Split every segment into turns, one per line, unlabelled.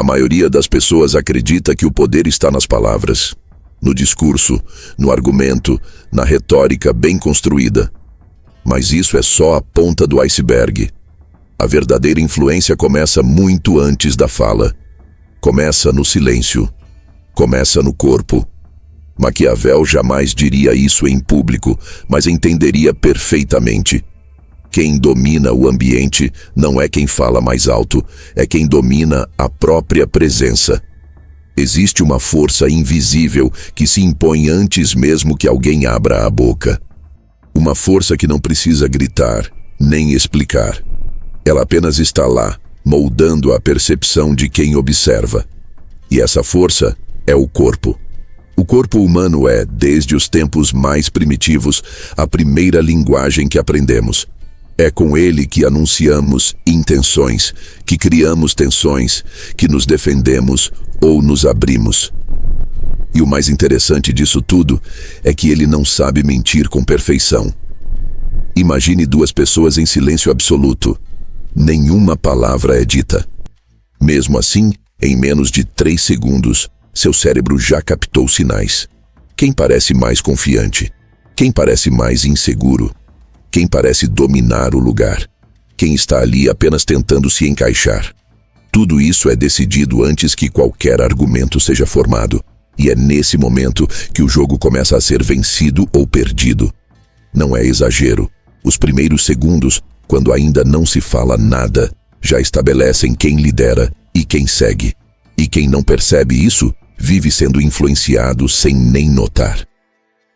maioria das pessoas acredita que o poder está nas palavras, no discurso, no argumento, na retórica bem construída. Mas isso é só a ponta do iceberg. A verdadeira influência começa muito antes da fala. Começa no silêncio. Começa no corpo. Maquiavel jamais diria isso em público, mas entenderia perfeitamente. Quem domina o ambiente não é quem fala mais alto, é quem domina a própria presença. Existe uma força invisível que se impõe antes mesmo que alguém abra a boca. Uma força que não precisa gritar, nem explicar. Ela apenas está lá, moldando a percepção de quem observa. E essa força é o corpo. O corpo humano é, desde os tempos mais primitivos, a primeira linguagem que aprendemos. É com ele que anunciamos intenções, que criamos tensões, que nos defendemos ou nos abrimos. E o mais interessante disso tudo é que ele não sabe mentir com perfeição. Imagine duas pessoas em silêncio absoluto. Nenhuma palavra é dita. Mesmo assim, em menos de 3 segundos, seu cérebro já captou sinais. Quem parece mais confiante? Quem parece mais inseguro? Quem parece dominar o lugar? Quem está ali apenas tentando se encaixar? Tudo isso é decidido antes que qualquer argumento seja formado. E é nesse momento que o jogo começa a ser vencido ou perdido. Não é exagero. Os primeiros segundos, quando ainda não se fala nada, já estabelecem quem lidera e quem segue. E quem não percebe isso, vive sendo influenciado sem nem notar.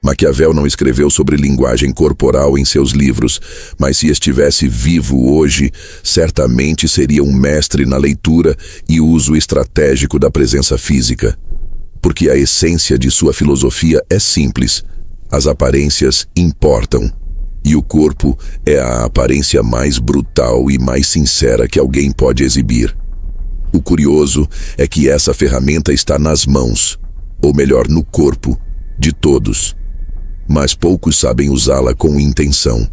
Maquiavel não escreveu sobre linguagem corporal em seus livros, mas se estivesse vivo hoje, certamente seria um mestre na leitura e uso estratégico da presença física. Porque a essência de sua filosofia é simples: as aparências importam. E o corpo é a aparência mais brutal e mais sincera que alguém pode exibir. O curioso é que essa ferramenta está nas mãos, ou melhor, no corpo, de todos. Mas poucos sabem usá-la com intenção.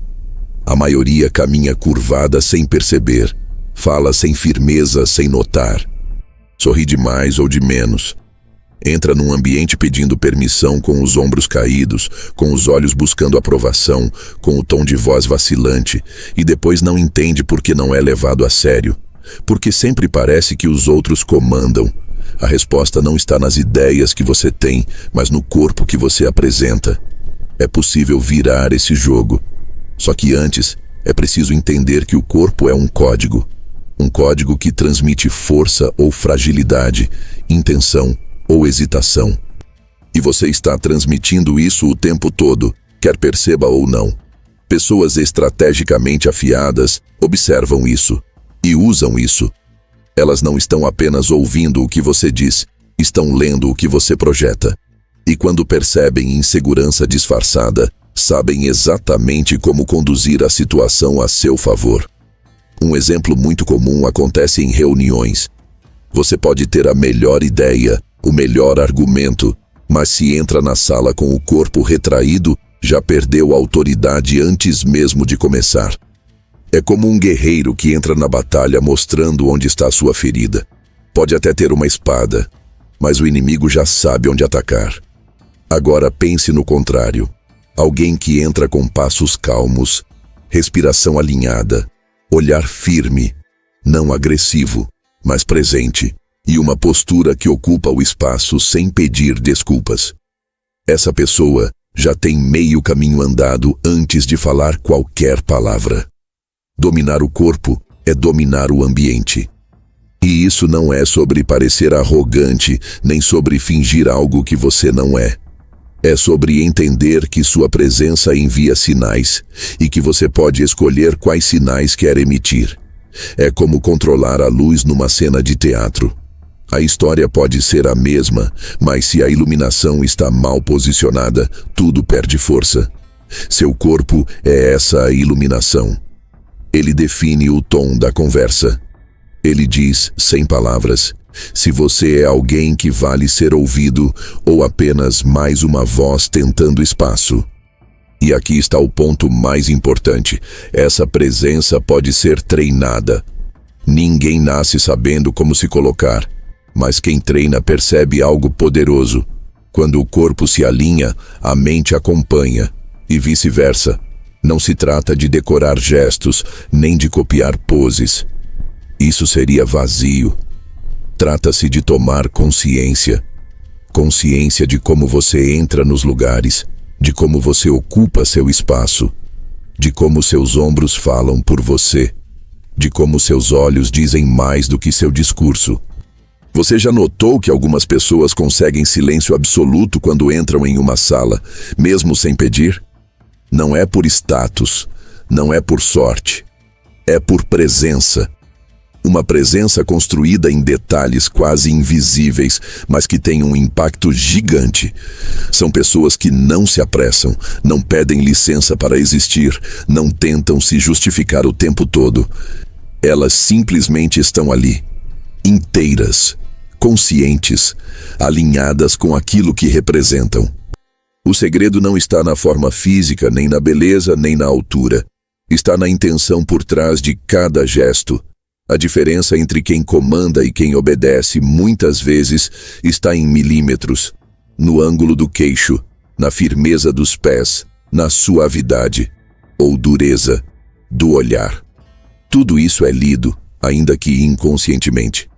A maioria caminha curvada sem perceber, fala sem firmeza, sem notar. Sorri de mais ou de menos. Entra num ambiente pedindo permissão com os ombros caídos, com os olhos buscando aprovação, com o tom de voz vacilante, e depois não entende porque não é levado a sério. Porque sempre parece que os outros comandam. A resposta não está nas ideias que você tem, mas no corpo que você apresenta. É possível virar esse jogo. Só que antes, é preciso entender que o corpo é um código. Um código que transmite força ou fragilidade, intenção ou hesitação. E você está transmitindo isso o tempo todo, quer perceba ou não. Pessoas estrategicamente afiadas observam isso e usam isso. Elas não estão apenas ouvindo o que você diz, estão lendo o que você projeta. E quando percebem insegurança disfarçada, sabem exatamente como conduzir a situação a seu favor. Um exemplo muito comum acontece em reuniões. Você pode ter a melhor ideia, o melhor argumento, mas se entra na sala com o corpo retraído, já perdeu a autoridade antes mesmo de começar. É como um guerreiro que entra na batalha mostrando onde está a sua ferida. Pode até ter uma espada, mas o inimigo já sabe onde atacar. Agora pense no contrário. Alguém que entra com passos calmos, respiração alinhada, olhar firme, não agressivo, mas presente, e uma postura que ocupa o espaço sem pedir desculpas. Essa pessoa já tem meio caminho andado antes de falar qualquer palavra. Dominar o corpo é dominar o ambiente. E isso não é sobre parecer arrogante, nem sobre fingir algo que você não é. É sobre entender que sua presença envia sinais e que você pode escolher quais sinais quer emitir. É como controlar a luz numa cena de teatro. A história pode ser a mesma, mas se a iluminação está mal posicionada, tudo perde força. Seu corpo é essa iluminação. Ele define o tom da conversa. Ele diz, sem palavras, se você é alguém que vale ser ouvido ou apenas mais uma voz tentando espaço. E aqui está o ponto mais importante. Essa presença pode ser treinada. Ninguém nasce sabendo como se colocar, Mas quem treina percebe algo poderoso. Quando o corpo se alinha, a mente acompanha, e vice-versa. Não se trata de decorar gestos, nem de copiar poses. Isso seria vazio. Trata-se de tomar consciência. Consciência de como você entra nos lugares, de como você ocupa seu espaço, de como seus ombros falam por você, de como seus olhos dizem mais do que seu discurso. Você já notou que algumas pessoas conseguem silêncio absoluto quando entram em uma sala, mesmo sem pedir? Não é por status, não é por sorte, é por presença. Uma presença construída em detalhes quase invisíveis, mas que tem um impacto gigante. São pessoas que não se apressam, não pedem licença para existir, não tentam se justificar o tempo todo. Elas simplesmente estão ali, inteiras, conscientes, alinhadas com aquilo que representam. O segredo não está na forma física, nem na beleza, nem na altura. Está na intenção por trás de cada gesto. A diferença entre quem comanda e quem obedece muitas vezes está em milímetros, no ângulo do queixo, na firmeza dos pés, na suavidade ou dureza do olhar. Tudo isso é lido, ainda que inconscientemente.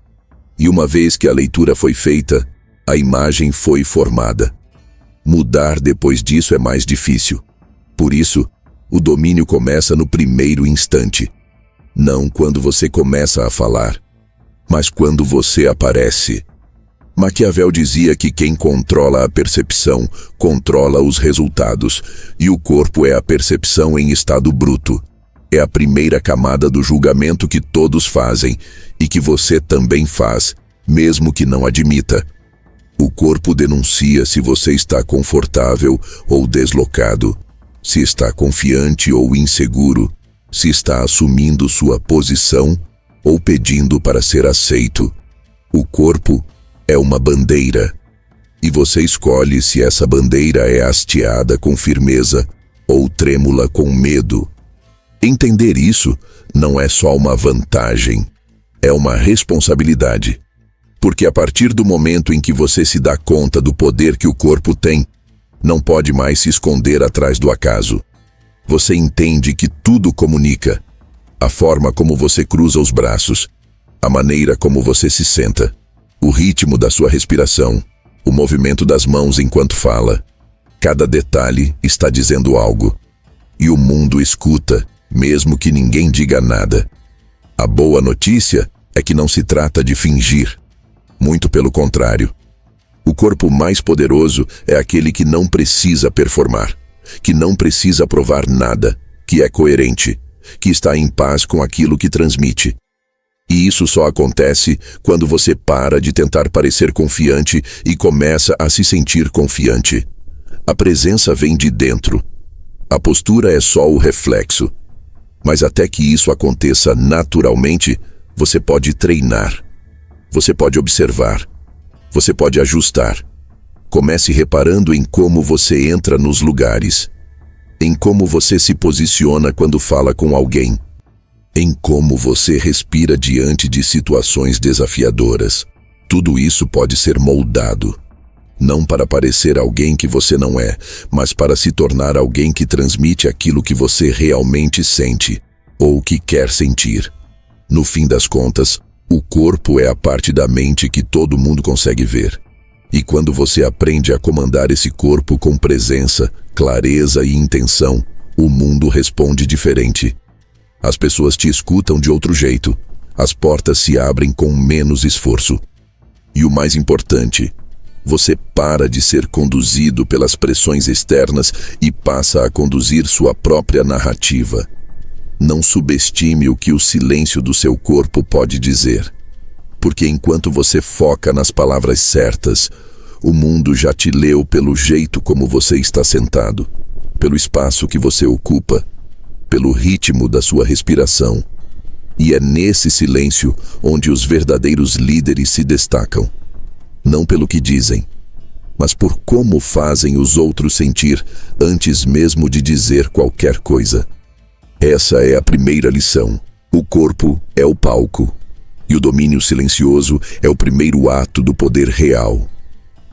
E uma vez que a leitura foi feita, a imagem foi formada. Mudar depois disso é mais difícil. Por isso, o domínio começa no primeiro instante. Não quando você começa a falar, mas quando você aparece. Maquiavel dizia que quem controla a percepção, controla os resultados, e o corpo é a percepção em estado bruto. É a primeira camada do julgamento que todos fazem, e que você também faz, mesmo que não admita. O corpo denuncia se você está confortável ou deslocado, se está confiante ou inseguro, se está assumindo sua posição ou pedindo para ser aceito. O corpo é uma bandeira, e você escolhe se essa bandeira é hasteada com firmeza ou trêmula com medo. Entender isso não é só uma vantagem, é uma responsabilidade. Porque a partir do momento em que você se dá conta do poder que o corpo tem, não pode mais se esconder atrás do acaso. Você entende que tudo comunica. A forma como você cruza os braços, a maneira como você se senta, o ritmo da sua respiração, o movimento das mãos enquanto fala. Cada detalhe está dizendo algo. E o mundo escuta, mesmo que ninguém diga nada. A boa notícia é que não se trata de fingir. Muito pelo contrário. O corpo mais poderoso é aquele que não precisa performar, que não precisa provar nada, que é coerente, que está em paz com aquilo que transmite. E isso só acontece quando você para de tentar parecer confiante e começa a se sentir confiante. A presença vem de dentro. A postura é só o reflexo. Mas até que isso aconteça naturalmente, você pode treinar. Você pode observar. Você pode ajustar. Comece reparando em como você entra nos lugares, em como você se posiciona quando fala com alguém, em como você respira diante de situações desafiadoras. Tudo isso pode ser moldado, não para parecer alguém que você não é, mas para se tornar alguém que transmite aquilo que você realmente sente, ou que quer sentir. No fim das contas, o corpo é a parte da mente que todo mundo consegue ver. E quando você aprende a comandar esse corpo com presença, clareza e intenção, o mundo responde diferente. As pessoas te escutam de outro jeito. As portas se abrem com menos esforço. E o mais importante, você para de ser conduzido pelas pressões externas e passa a conduzir sua própria narrativa. Não subestime o que o silêncio do seu corpo pode dizer. Porque enquanto você foca nas palavras certas, o mundo já te leu pelo jeito como você está sentado, pelo espaço que você ocupa, pelo ritmo da sua respiração. E é nesse silêncio onde os verdadeiros líderes se destacam. Não pelo que dizem, mas por como fazem os outros sentir antes mesmo de dizer qualquer coisa. Essa é a primeira lição. O corpo é o palco. E o domínio silencioso é o primeiro ato do poder real.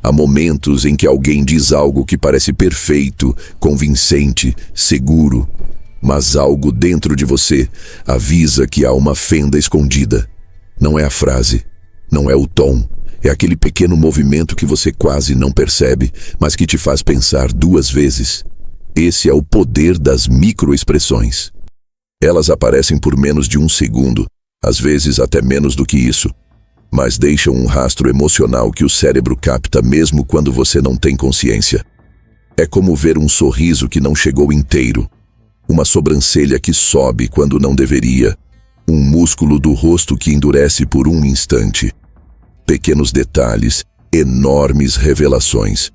Há momentos em que alguém diz algo que parece perfeito, convincente, seguro, mas algo dentro de você avisa que há uma fenda escondida. Não é a frase, não é o tom, é aquele pequeno movimento que você quase não percebe, mas que te faz pensar duas vezes. Esse é o poder das microexpressões. Elas aparecem por menos de um segundo, às vezes até menos do que isso, mas deixam um rastro emocional que o cérebro capta mesmo quando você não tem consciência. É como ver um sorriso que não chegou inteiro, uma sobrancelha que sobe quando não deveria, um músculo do rosto que endurece por um instante. Pequenos detalhes, enormes revelações.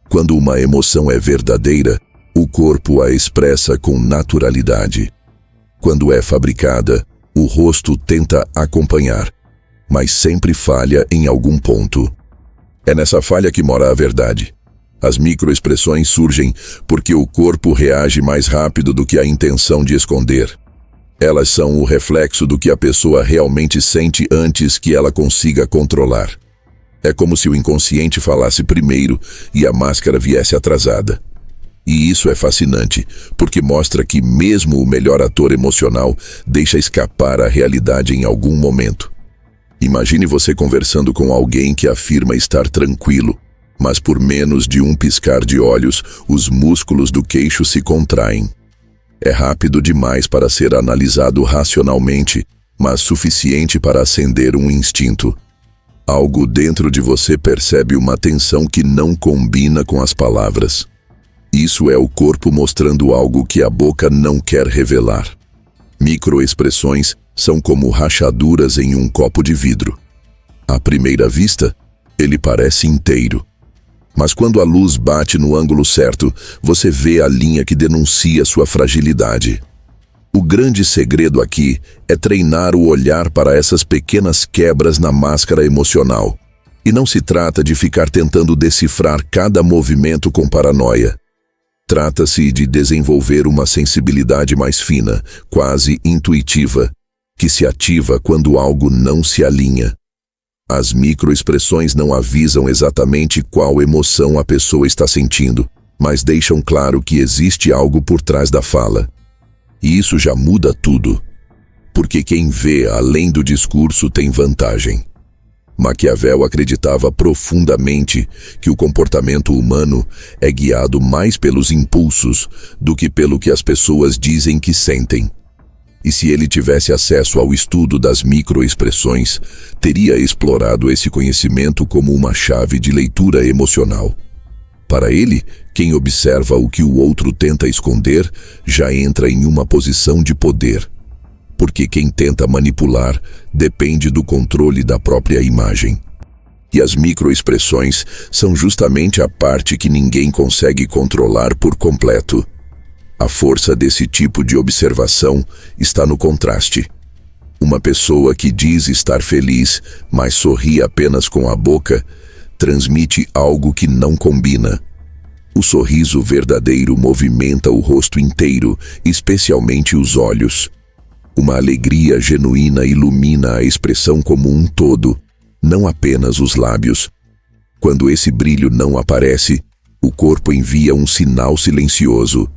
Quando uma emoção é verdadeira, o corpo a expressa com naturalidade. Quando é fabricada, o rosto tenta acompanhar, mas sempre falha em algum ponto. É nessa falha que mora a verdade. As microexpressões surgem porque o corpo reage mais rápido do que a intenção de esconder. Elas são o reflexo do que a pessoa realmente sente antes que ela consiga controlar. É como se o inconsciente falasse primeiro e a máscara viesse atrasada. E isso é fascinante, porque mostra que mesmo o melhor ator emocional deixa escapar a realidade em algum momento. Imagine você conversando com alguém que afirma estar tranquilo, mas por menos de um piscar de olhos, os músculos do queixo se contraem. É rápido demais para ser analisado racionalmente, mas suficiente para acender um instinto. Algo dentro de você percebe uma tensão que não combina com as palavras. Isso é o corpo mostrando algo que a boca não quer revelar. Microexpressões são como rachaduras em um copo de vidro. À primeira vista, ele parece inteiro. Mas quando a luz bate no ângulo certo, você vê a linha que denuncia sua fragilidade. O grande segredo aqui é treinar o olhar para essas pequenas quebras na máscara emocional. E não se trata de ficar tentando decifrar cada movimento com paranoia. Trata-se de desenvolver uma sensibilidade mais fina, quase intuitiva, que se ativa quando algo não se alinha. As microexpressões não avisam exatamente qual emoção a pessoa está sentindo, mas deixam claro que existe algo por trás da fala. E isso já muda tudo, porque quem vê além do discurso tem vantagem. Maquiavel acreditava profundamente que o comportamento humano é guiado mais pelos impulsos do que pelo que as pessoas dizem que sentem. E se ele tivesse acesso ao estudo das microexpressões, teria explorado esse conhecimento como uma chave de leitura emocional. Para ele, quem observa o que o outro tenta esconder já entra em uma posição de poder. Porque quem tenta manipular depende do controle da própria imagem. E as microexpressões são justamente a parte que ninguém consegue controlar por completo. A força desse tipo de observação está no contraste. Uma pessoa que diz estar feliz, mas sorri apenas com a boca, transmite algo que não combina. O sorriso verdadeiro movimenta o rosto inteiro, especialmente os olhos. Uma alegria genuína ilumina a expressão como um todo, não apenas os lábios. Quando esse brilho não aparece, o corpo envia um sinal silencioso.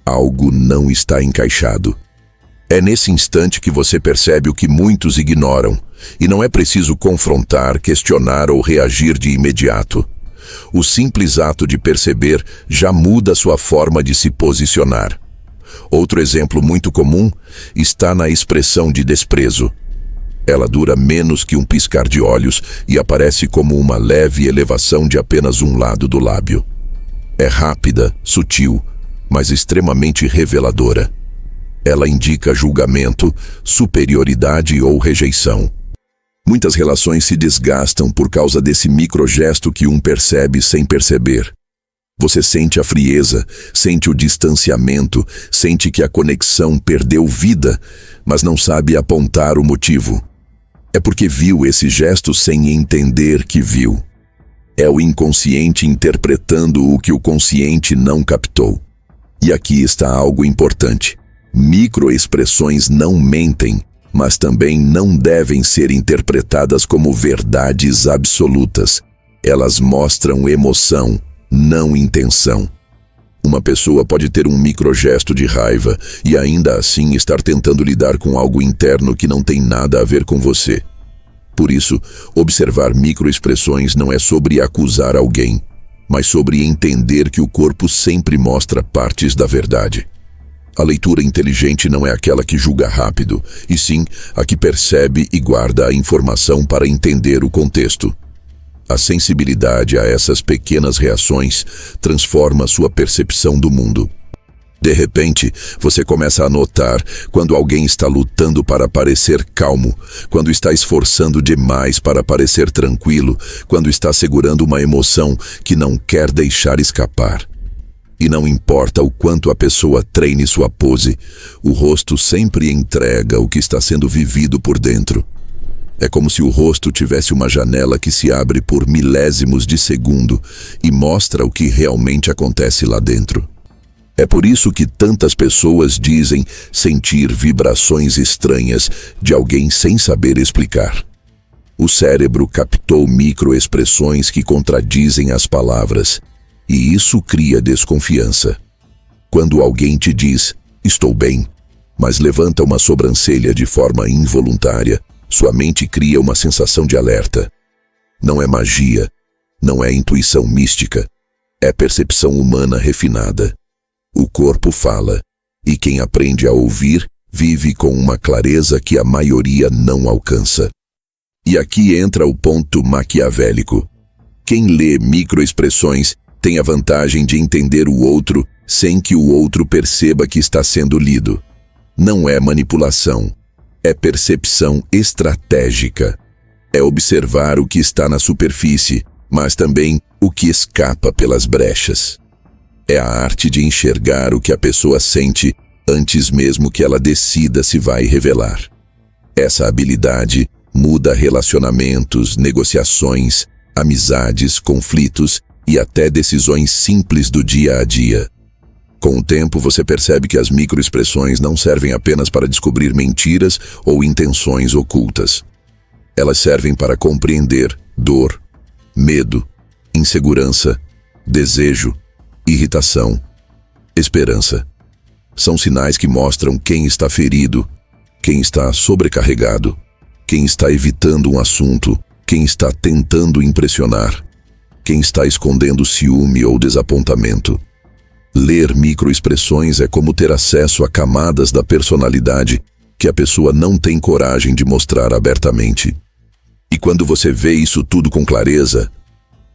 Algo não está encaixado. É nesse instante que você percebe o que muitos ignoram, e não é preciso confrontar, questionar ou reagir de imediato. O simples ato de perceber já muda sua forma de se posicionar. Outro exemplo muito comum está na expressão de desprezo. Ela dura menos que um piscar de olhos e aparece como uma leve elevação de apenas um lado do lábio. É rápida, sutil, mas extremamente reveladora. Ela indica julgamento, superioridade ou rejeição. Muitas relações se desgastam por causa desse microgesto que um percebe sem perceber. Você sente a frieza, sente o distanciamento, sente que a conexão perdeu vida, mas não sabe apontar o motivo. É porque viu esse gesto sem entender que viu. É o inconsciente interpretando o que o consciente não captou. E aqui está algo importante. Microexpressões não mentem, mas também não devem ser interpretadas como verdades absolutas. Elas mostram emoção, não intenção. Uma pessoa pode ter um microgesto de raiva e ainda assim estar tentando lidar com algo interno que não tem nada a ver com você. Por isso, observar microexpressões não é sobre acusar alguém, mas sobre entender que o corpo sempre mostra partes da verdade. A leitura inteligente não é aquela que julga rápido, e sim a que percebe e guarda a informação para entender o contexto. A sensibilidade a essas pequenas reações transforma sua percepção do mundo. De repente, você começa a notar quando alguém está lutando para parecer calmo, quando está esforçando demais para parecer tranquilo, quando está segurando uma emoção que não quer deixar escapar. E não importa o quanto a pessoa treine sua pose, o rosto sempre entrega o que está sendo vivido por dentro. É como se o rosto tivesse uma janela que se abre por milésimos de segundo e mostra o que realmente acontece lá dentro. É por isso que tantas pessoas dizem sentir vibrações estranhas de alguém sem saber explicar. O cérebro captou microexpressões que contradizem as palavras, e isso cria desconfiança. Quando alguém te diz, estou bem, mas levanta uma sobrancelha de forma involuntária, sua mente cria uma sensação de alerta. Não é magia, não é intuição mística, é percepção humana refinada. O corpo fala, e quem aprende a ouvir vive com uma clareza que a maioria não alcança. E aqui entra o ponto maquiavélico. Quem lê microexpressões tem a vantagem de entender o outro sem que o outro perceba que está sendo lido. Não é manipulação. É percepção estratégica. É observar o que está na superfície, mas também o que escapa pelas brechas. É a arte de enxergar o que a pessoa sente antes mesmo que ela decida se vai revelar. Essa habilidade muda relacionamentos, negociações, amizades, conflitos e até decisões simples do dia a dia. Com o tempo, você percebe que as microexpressões não servem apenas para descobrir mentiras ou intenções ocultas. Elas servem para compreender dor, medo, insegurança, desejo, irritação, esperança. São sinais que mostram quem está ferido, quem está sobrecarregado, quem está evitando um assunto, quem está tentando impressionar, quem está escondendo ciúme ou desapontamento. Ler microexpressões é como ter acesso a camadas da personalidade que a pessoa não tem coragem de mostrar abertamente. E quando você vê isso tudo com clareza,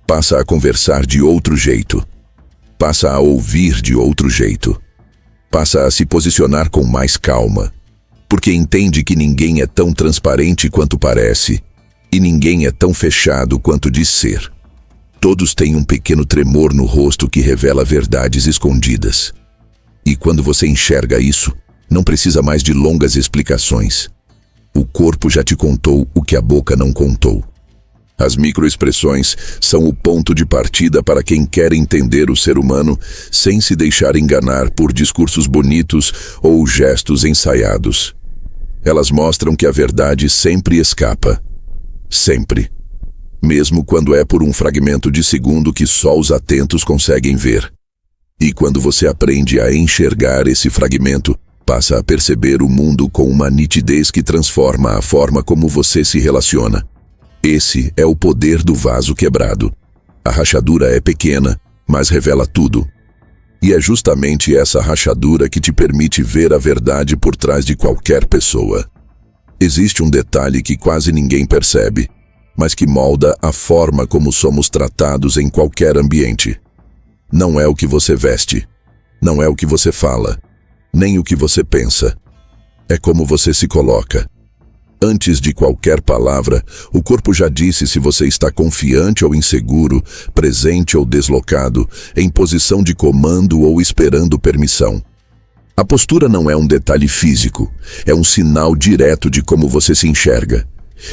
passa a conversar de outro jeito, passa a ouvir de outro jeito, passa a se posicionar com mais calma, porque entende que ninguém é tão transparente quanto parece, e ninguém é tão fechado quanto diz ser. Todos têm um pequeno tremor no rosto que revela verdades escondidas. E quando você enxerga isso, não precisa mais de longas explicações. O corpo já te contou o que a boca não contou. As microexpressões são o ponto de partida para quem quer entender o ser humano sem se deixar enganar por discursos bonitos ou gestos ensaiados. Elas mostram que a verdade sempre escapa. Sempre. Mesmo quando é por um fragmento de segundo que só os atentos conseguem ver. E quando você aprende a enxergar esse fragmento, passa a perceber o mundo com uma nitidez que transforma a forma como você se relaciona. Esse é o poder do vaso quebrado. A rachadura é pequena, mas revela tudo. E é justamente essa rachadura que te permite ver a verdade por trás de qualquer pessoa. Existe um detalhe que quase ninguém percebe, mas que molda a forma como somos tratados em qualquer ambiente. Não é o que você veste, não é o que você fala, nem o que você pensa. É como você se coloca. Antes de qualquer palavra, o corpo já disse se você está confiante ou inseguro, presente ou deslocado, em posição de comando ou esperando permissão. A postura não é um detalhe físico, é um sinal direto de como você se enxerga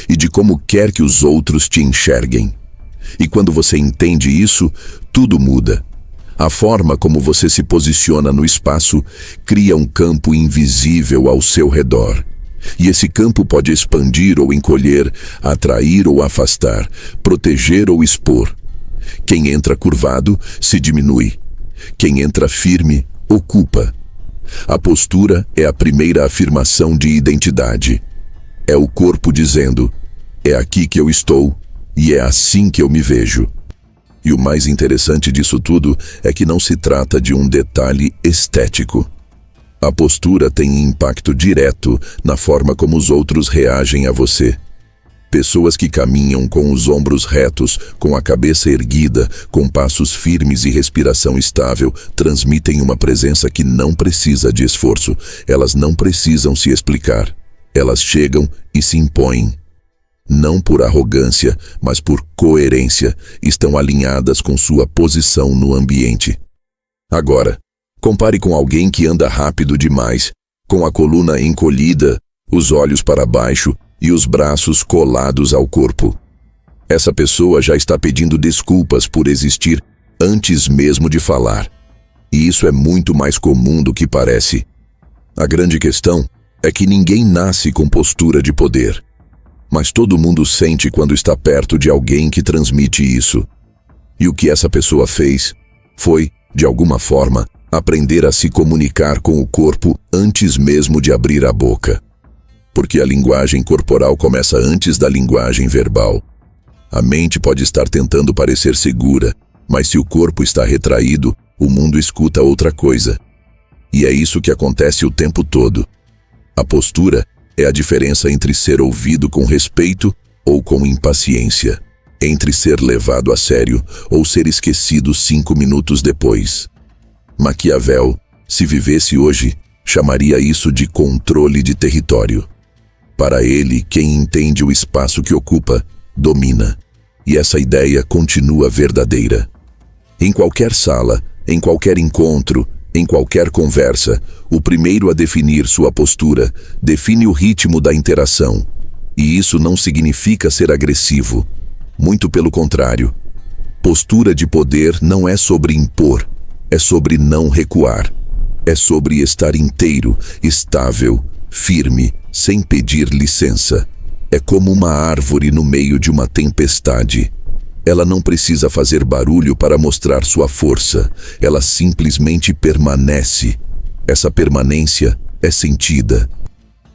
e de como quer que os outros te enxerguem. E quando você entende isso, tudo muda. A forma como você se posiciona no espaço cria um campo invisível ao seu redor. E esse campo pode expandir ou encolher, atrair ou afastar, proteger ou expor. Quem entra curvado se diminui. Quem entra firme, ocupa. A postura é a primeira afirmação de identidade. É o corpo dizendo: é aqui que eu estou e é assim que eu me vejo. E o mais interessante disso tudo é que não se trata de um detalhe estético. A postura tem impacto direto na forma como os outros reagem a você. Pessoas que caminham com os ombros retos, com a cabeça erguida, com passos firmes e respiração estável, transmitem uma presença que não precisa de esforço. Elas não precisam se explicar. Elas chegam e se impõem. Não por arrogância, mas por coerência, estão alinhadas com sua posição no ambiente. Agora, compare com alguém que anda rápido demais, com a coluna encolhida, os olhos para baixo e os braços colados ao corpo. Essa pessoa já está pedindo desculpas por existir antes mesmo de falar. E isso é muito mais comum do que parece. A grande questão é que ninguém nasce com postura de poder. Mas todo mundo sente quando está perto de alguém que transmite isso. E o que essa pessoa fez foi, de alguma forma, aprender a se comunicar com o corpo antes mesmo de abrir a boca. Porque a linguagem corporal começa antes da linguagem verbal. A mente pode estar tentando parecer segura, mas se o corpo está retraído, o mundo escuta outra coisa. E é isso que acontece o tempo todo. A postura é a diferença entre ser ouvido com respeito ou com impaciência, entre ser levado a sério ou ser esquecido 5 minutos depois. Maquiavel, se vivesse hoje, chamaria isso de controle de território. Para ele, quem entende o espaço que ocupa, domina. E essa ideia continua verdadeira. Em qualquer sala, em qualquer encontro, em qualquer conversa, o primeiro a definir sua postura define o ritmo da interação. E isso não significa ser agressivo. Muito pelo contrário. Postura de poder não é sobre impor, é sobre não recuar. É sobre estar inteiro, estável, firme, sem pedir licença. É como uma árvore no meio de uma tempestade. Ela não precisa fazer barulho para mostrar sua força. Ela simplesmente permanece. Essa permanência é sentida.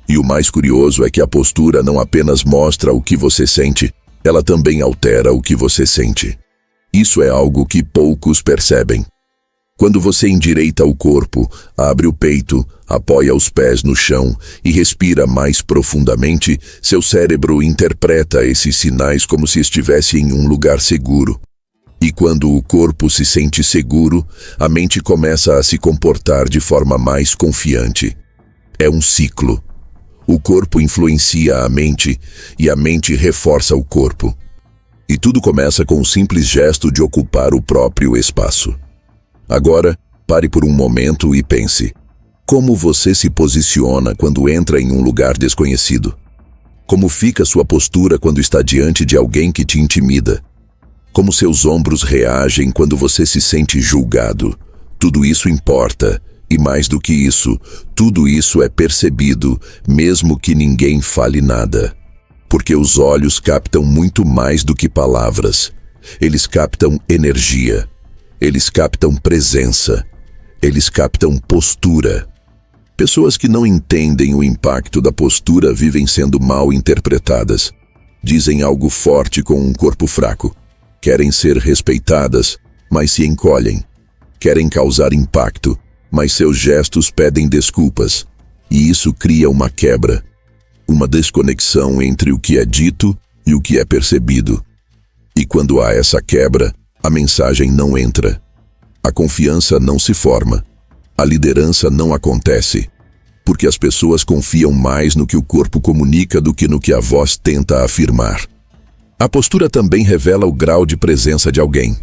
E o mais curioso é que a postura não apenas mostra o que você sente, ela também altera o que você sente. Isso é algo que poucos percebem. Quando você endireita o corpo, abre o peito, apoia os pés no chão e respira mais profundamente, seu cérebro interpreta esses sinais como se estivesse em um lugar seguro. E quando o corpo se sente seguro, a mente começa a se comportar de forma mais confiante. É um ciclo. O corpo influencia a mente e a mente reforça o corpo. E tudo começa com o simples gesto de ocupar o próprio espaço. Agora, pare por um momento e pense. Como você se posiciona quando entra em um lugar desconhecido? Como fica sua postura quando está diante de alguém que te intimida? Como seus ombros reagem quando você se sente julgado? Tudo isso importa, e mais do que isso, tudo isso é percebido, mesmo que ninguém fale nada. Porque os olhos captam muito mais do que palavras. Eles captam energia. Eles captam presença. Eles captam postura. Pessoas que não entendem o impacto da postura vivem sendo mal interpretadas. Dizem algo forte com um corpo fraco. Querem ser respeitadas, mas se encolhem. Querem causar impacto, mas seus gestos pedem desculpas. E isso cria uma quebra. Uma desconexão entre o que é dito e o que é percebido. E quando há essa quebra, a mensagem não entra. A confiança não se forma. A liderança não acontece. Porque as pessoas confiam mais no que o corpo comunica do que no que a voz tenta afirmar. A postura também revela o grau de presença de alguém.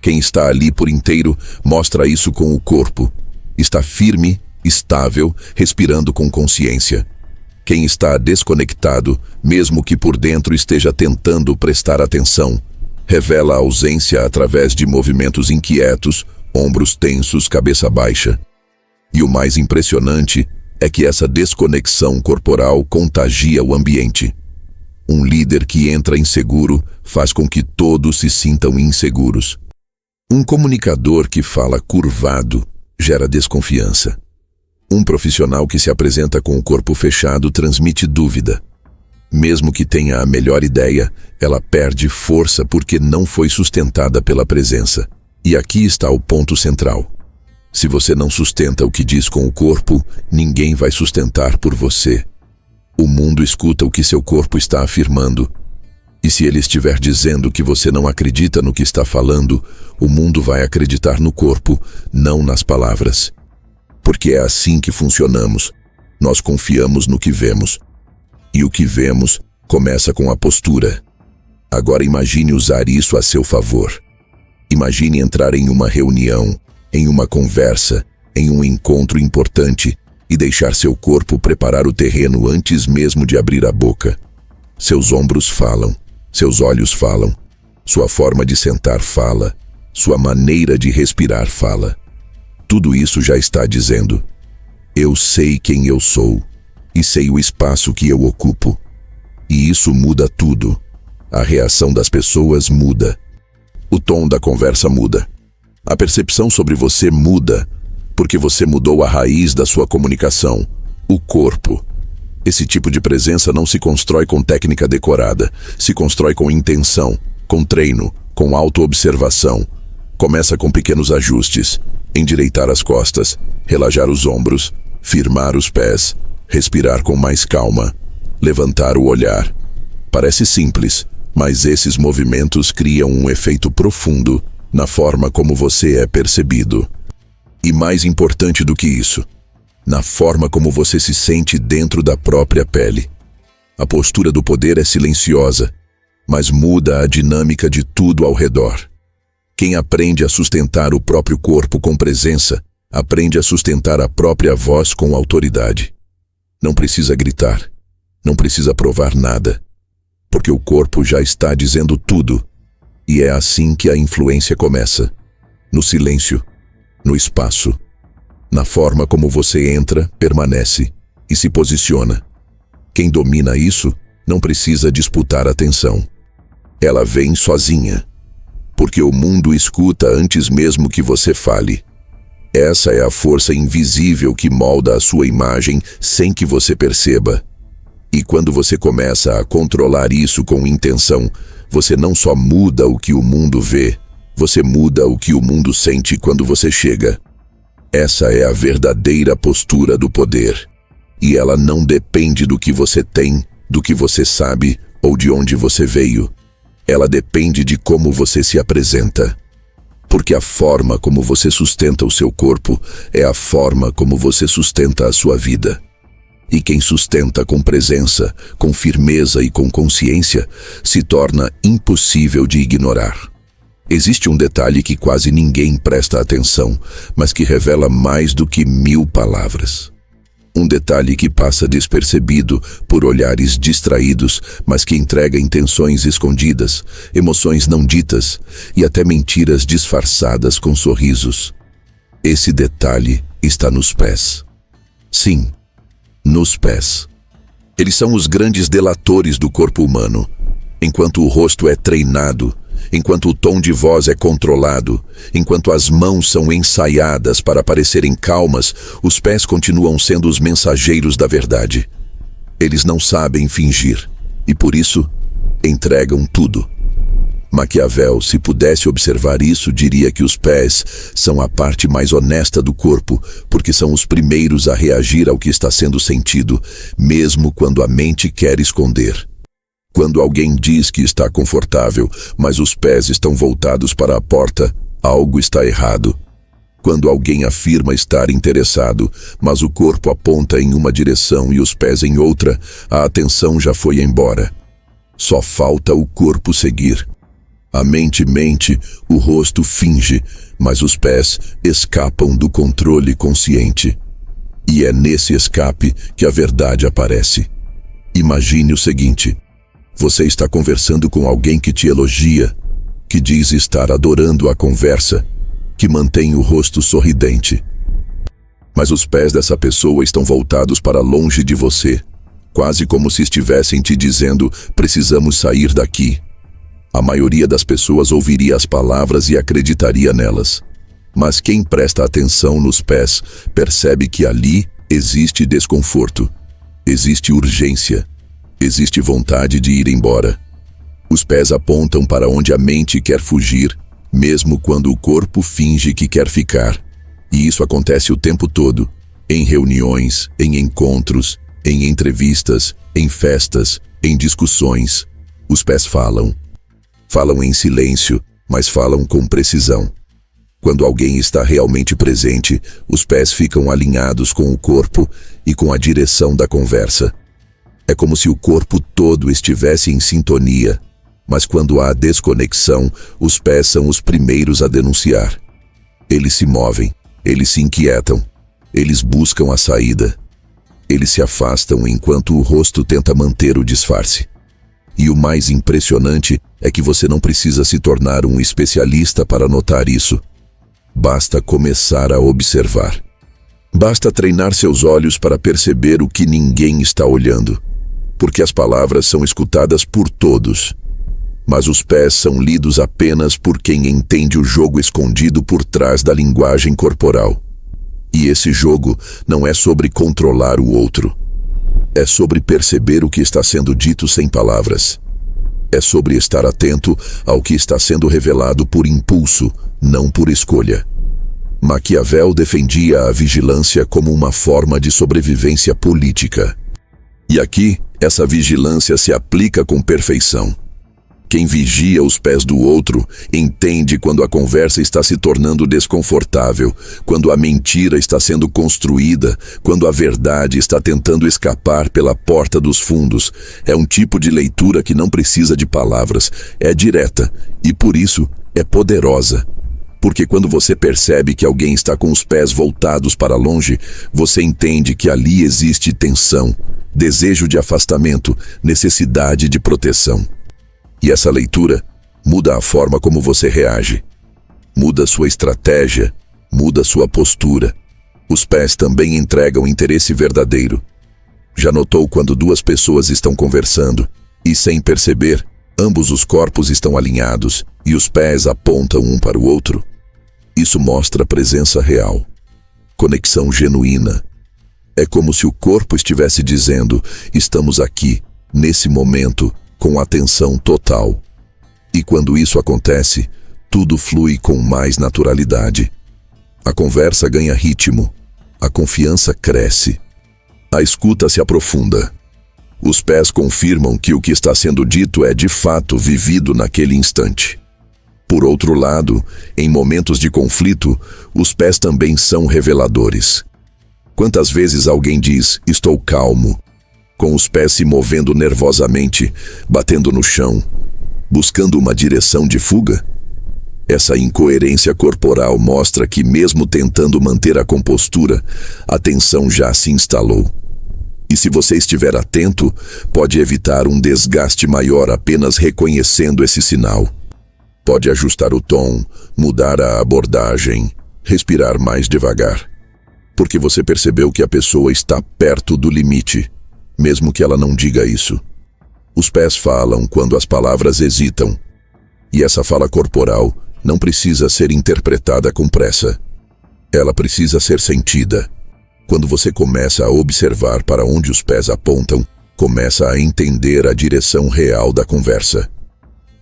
Quem está ali por inteiro mostra isso com o corpo. Está firme, estável, respirando com consciência. Quem está desconectado, mesmo que por dentro esteja tentando prestar atenção, revela a ausência através de movimentos inquietos, ombros tensos, cabeça baixa. E o mais impressionante é que essa desconexão corporal contagia o ambiente. Um líder que entra inseguro faz com que todos se sintam inseguros. Um comunicador que fala curvado gera desconfiança. Um profissional que se apresenta com o corpo fechado transmite dúvida. Mesmo que tenha a melhor ideia, ela perde força porque não foi sustentada pela presença. E aqui está o ponto central. Se você não sustenta o que diz com o corpo, ninguém vai sustentar por você. O mundo escuta o que seu corpo está afirmando. E se ele estiver dizendo que você não acredita no que está falando, o mundo vai acreditar no corpo, não nas palavras. Porque é assim que funcionamos. Nós confiamos no que vemos. E o que vemos começa com a postura. Agora imagine usar isso a seu favor. Imagine entrar em uma reunião, em uma conversa, em um encontro importante e deixar seu corpo preparar o terreno antes mesmo de abrir a boca. Seus ombros falam, seus olhos falam, sua forma de sentar fala, sua maneira de respirar fala. Tudo isso já está dizendo: eu sei quem eu sou e sei o espaço que eu ocupo. E isso muda tudo. A reação das pessoas muda. O tom da conversa muda. A percepção sobre você muda, porque você mudou a raiz da sua comunicação, o corpo. Esse tipo de presença não se constrói com técnica decorada, se constrói com intenção, com treino, com autoobservação. Começa com pequenos ajustes, endireitar as costas, relaxar os ombros, firmar os pés, respirar com mais calma, levantar o olhar. Parece simples, mas esses movimentos criam um efeito profundo na forma como você é percebido. E mais importante do que isso, na forma como você se sente dentro da própria pele. A postura do poder é silenciosa, mas muda a dinâmica de tudo ao redor. Quem aprende a sustentar o próprio corpo com presença, aprende a sustentar a própria voz com autoridade. Não precisa gritar, não precisa provar nada, porque o corpo já está dizendo tudo. E é assim que a influência começa, no silêncio, no espaço, na forma como você entra, permanece e se posiciona. Quem domina isso não precisa disputar atenção. Ela vem sozinha, porque o mundo escuta antes mesmo que você fale. Essa é a força invisível que molda a sua imagem sem que você perceba. E quando você começa a controlar isso com intenção, você não só muda o que o mundo vê, você muda o que o mundo sente quando você chega. Essa é a verdadeira postura do poder. E ela não depende do que você tem, do que você sabe ou de onde você veio. Ela depende de como você se apresenta. Porque a forma como você sustenta o seu corpo é a forma como você sustenta a sua vida. E quem sustenta com presença, com firmeza e com consciência, se torna impossível de ignorar. Existe um detalhe que quase ninguém presta atenção, mas que revela mais do que 1000 palavras. Um detalhe que passa despercebido por olhares distraídos, mas que entrega intenções escondidas, emoções não ditas e até mentiras disfarçadas com sorrisos. Esse detalhe está nos pés. Sim, nos pés. Eles são os grandes delatores do corpo humano. Enquanto o rosto é treinado, enquanto o tom de voz é controlado, enquanto as mãos são ensaiadas para parecerem calmas, os pés continuam sendo os mensageiros da verdade. Eles não sabem fingir e, por isso, entregam tudo. Maquiavel, se pudesse observar isso, diria que os pés são a parte mais honesta do corpo, porque são os primeiros a reagir ao que está sendo sentido, mesmo quando a mente quer esconder. Quando alguém diz que está confortável, mas os pés estão voltados para a porta, algo está errado. Quando alguém afirma estar interessado, mas o corpo aponta em uma direção e os pés em outra, a atenção já foi embora. Só falta o corpo seguir. A mente mente, o rosto finge, mas os pés escapam do controle consciente. E é nesse escape que a verdade aparece. Imagine o seguinte: você está conversando com alguém que te elogia, que diz estar adorando a conversa, que mantém o rosto sorridente. mas os pés dessa pessoa estão voltados para longe de você, quase como se estivessem te dizendo: precisamos sair daqui. A maioria das pessoas ouviria as palavras e acreditaria nelas. Mas quem presta atenção nos pés percebe que ali existe desconforto, existe urgência, existe vontade de ir embora. Os pés apontam para onde a mente quer fugir, mesmo quando o corpo finge que quer ficar. E isso acontece o tempo todo, em reuniões, em encontros, em entrevistas, em festas, em discussões. Os pés falam. Falam em silêncio, mas falam com precisão. Quando alguém está realmente presente, os pés ficam alinhados com o corpo e com a direção da conversa. É como se o corpo todo estivesse em sintonia, mas quando há desconexão, os pés são os primeiros a denunciar. Eles se movem, eles se inquietam, eles buscam a saída. Eles se afastam enquanto o rosto tenta manter o disfarce. E o mais impressionante é que você não precisa se tornar um especialista para notar isso. Basta começar a observar. Basta treinar seus olhos para perceber o que ninguém está olhando. Porque as palavras são escutadas por todos, mas os pés são lidos apenas por quem entende o jogo escondido por trás da linguagem corporal. E esse jogo não é sobre controlar o outro. É sobre perceber o que está sendo dito sem palavras. É sobre estar atento ao que está sendo revelado por impulso, não por escolha. Maquiavel defendia a vigilância como uma forma de sobrevivência política. E aqui, essa vigilância se aplica com perfeição. Quem vigia os pés do outro entende quando a conversa está se tornando desconfortável, quando a mentira está sendo construída, quando a verdade está tentando escapar pela porta dos fundos. É um tipo de leitura que não precisa de palavras, é direta e, por isso, é poderosa. Porque quando você percebe que alguém está com os pés voltados para longe, você entende que ali existe tensão, desejo de afastamento, necessidade de proteção. E essa leitura muda a forma como você reage. Muda sua estratégia, muda sua postura. Os pés também entregam interesse verdadeiro. Já notou quando duas pessoas estão conversando e, sem perceber, ambos os corpos estão alinhados e os pés apontam um para o outro? Isso mostra presença real, conexão genuína. É como se o corpo estivesse dizendo: estamos aqui, nesse momento, com atenção total. E quando isso acontece, tudo flui com mais naturalidade. A conversa ganha ritmo, a confiança cresce, a escuta se aprofunda. Os pés confirmam que o que está sendo dito é de fato vivido naquele instante. Por outro lado, em momentos de conflito, os pés também são reveladores. Quantas vezes alguém diz: estou calmo, com os pés se movendo nervosamente, batendo no chão, buscando uma direção de fuga? Essa incoerência corporal mostra que, mesmo tentando manter a compostura, a tensão já se instalou. E se você estiver atento, pode evitar um desgaste maior apenas reconhecendo esse sinal. Pode ajustar o tom, mudar a abordagem, respirar mais devagar. Porque você percebeu que a pessoa está perto do limite, mesmo que ela não diga isso. Os pés falam quando as palavras hesitam. E essa fala corporal não precisa ser interpretada com pressa. Ela precisa ser sentida. Quando você começa a observar para onde os pés apontam, começa a entender a direção real da conversa.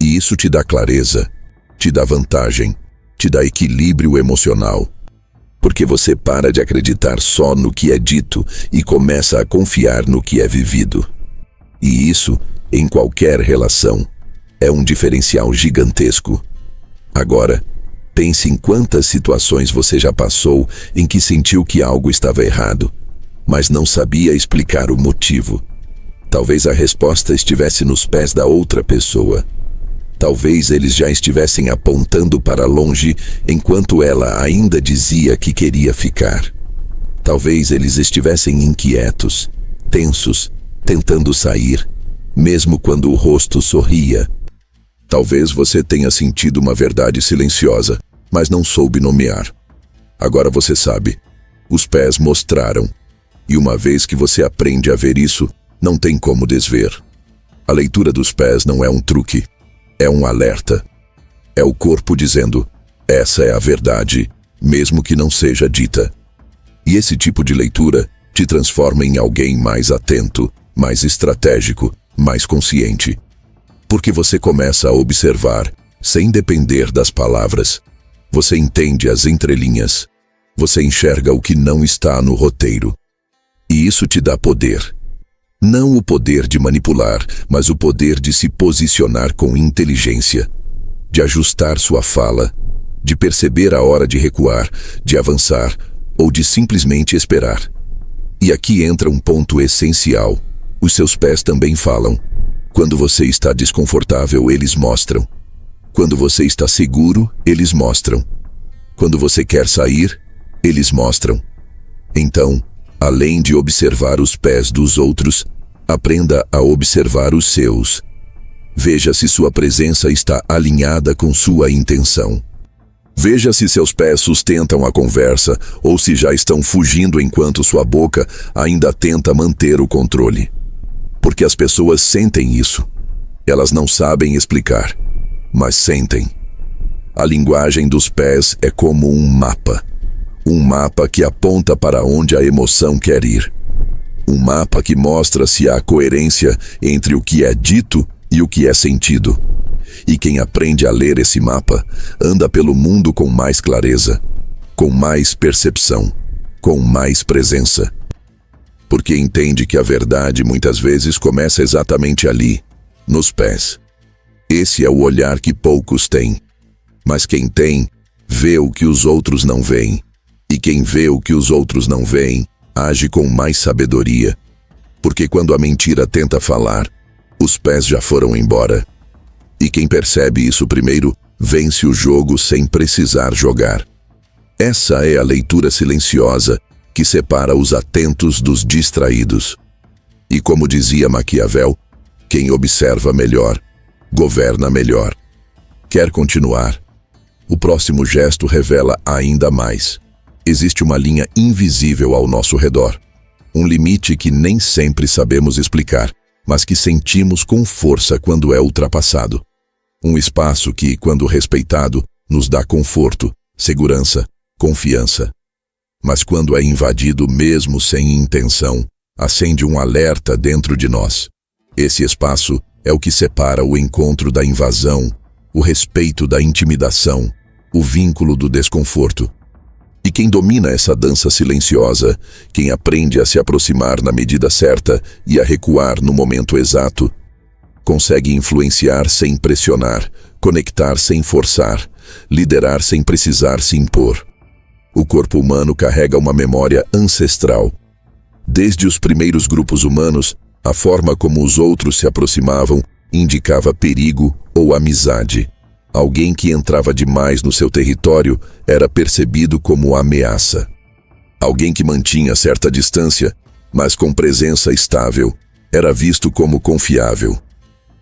E isso te dá clareza, te dá vantagem, te dá equilíbrio emocional. Porque você para de acreditar só no que é dito e começa a confiar no que é vivido. E isso, em qualquer relação, é um diferencial gigantesco. Agora, pense em quantas situações você já passou em que sentiu que algo estava errado, mas não sabia explicar o motivo. Talvez a resposta estivesse nos pés da outra pessoa. Talvez eles já estivessem apontando para longe enquanto ela ainda dizia que queria ficar. Talvez eles estivessem inquietos, tensos, tentando sair, mesmo quando o rosto sorria. Talvez você tenha sentido uma verdade silenciosa, mas não soube nomear. Agora você sabe. Os pés mostraram. E uma vez que você aprende a ver isso, não tem como desver. A leitura dos pés não é um truque, é um alerta. É o corpo dizendo, essa é a verdade, mesmo que não seja dita. E esse tipo de leitura te transforma em alguém mais atento, mais estratégico, mais consciente. Porque você começa a observar, sem depender das palavras. Você entende as entrelinhas. Você enxerga o que não está no roteiro. E isso te dá poder. Não o poder de manipular, mas o poder de se posicionar com inteligência, de ajustar sua fala, de perceber a hora de recuar, de avançar ou de simplesmente esperar. E aqui entra um ponto essencial. Os seus pés também falam. Quando você está desconfortável, eles mostram. Quando você está seguro, eles mostram. Quando você quer sair, eles mostram. Então, além de observar os pés dos outros, aprenda a observar os seus. Veja se sua presença está alinhada com sua intenção. Veja se seus pés sustentam a conversa ou se já estão fugindo enquanto sua boca ainda tenta manter o controle. Porque as pessoas sentem isso. Elas não sabem explicar, mas sentem. A linguagem dos pés é como um mapa. Um mapa que aponta para onde a emoção quer ir. Um mapa que mostra se há coerência entre o que é dito e o que é sentido. E quem aprende a ler esse mapa, anda pelo mundo com mais clareza, com mais percepção, com mais presença. Porque entende que a verdade muitas vezes começa exatamente ali, nos pés. Esse é o olhar que poucos têm. Mas quem tem, vê o que os outros não veem. E quem vê o que os outros não veem, age com mais sabedoria. Porque quando a mentira tenta falar, os pés já foram embora. E quem percebe isso primeiro, vence o jogo sem precisar jogar. Essa é a leitura silenciosa que separa os atentos dos distraídos. E como dizia Maquiavel, quem observa melhor, governa melhor. Quer continuar? O próximo gesto revela ainda mais. Existe uma linha invisível ao nosso redor. Um limite que nem sempre sabemos explicar, mas que sentimos com força quando é ultrapassado. Um espaço que, quando respeitado, nos dá conforto, segurança, confiança. Mas quando é invadido mesmo sem intenção, acende um alerta dentro de nós. Esse espaço é o que separa o encontro da invasão, o respeito da intimidação, o vínculo do desconforto. E quem domina essa dança silenciosa, quem aprende a se aproximar na medida certa e a recuar no momento exato, consegue influenciar sem pressionar, conectar sem forçar, liderar sem precisar se impor. O corpo humano carrega uma memória ancestral. Desde os primeiros grupos humanos, a forma como os outros se aproximavam indicava perigo ou amizade. Alguém que entrava demais no seu território era percebido como ameaça. Alguém que mantinha certa distância, mas com presença estável, era visto como confiável.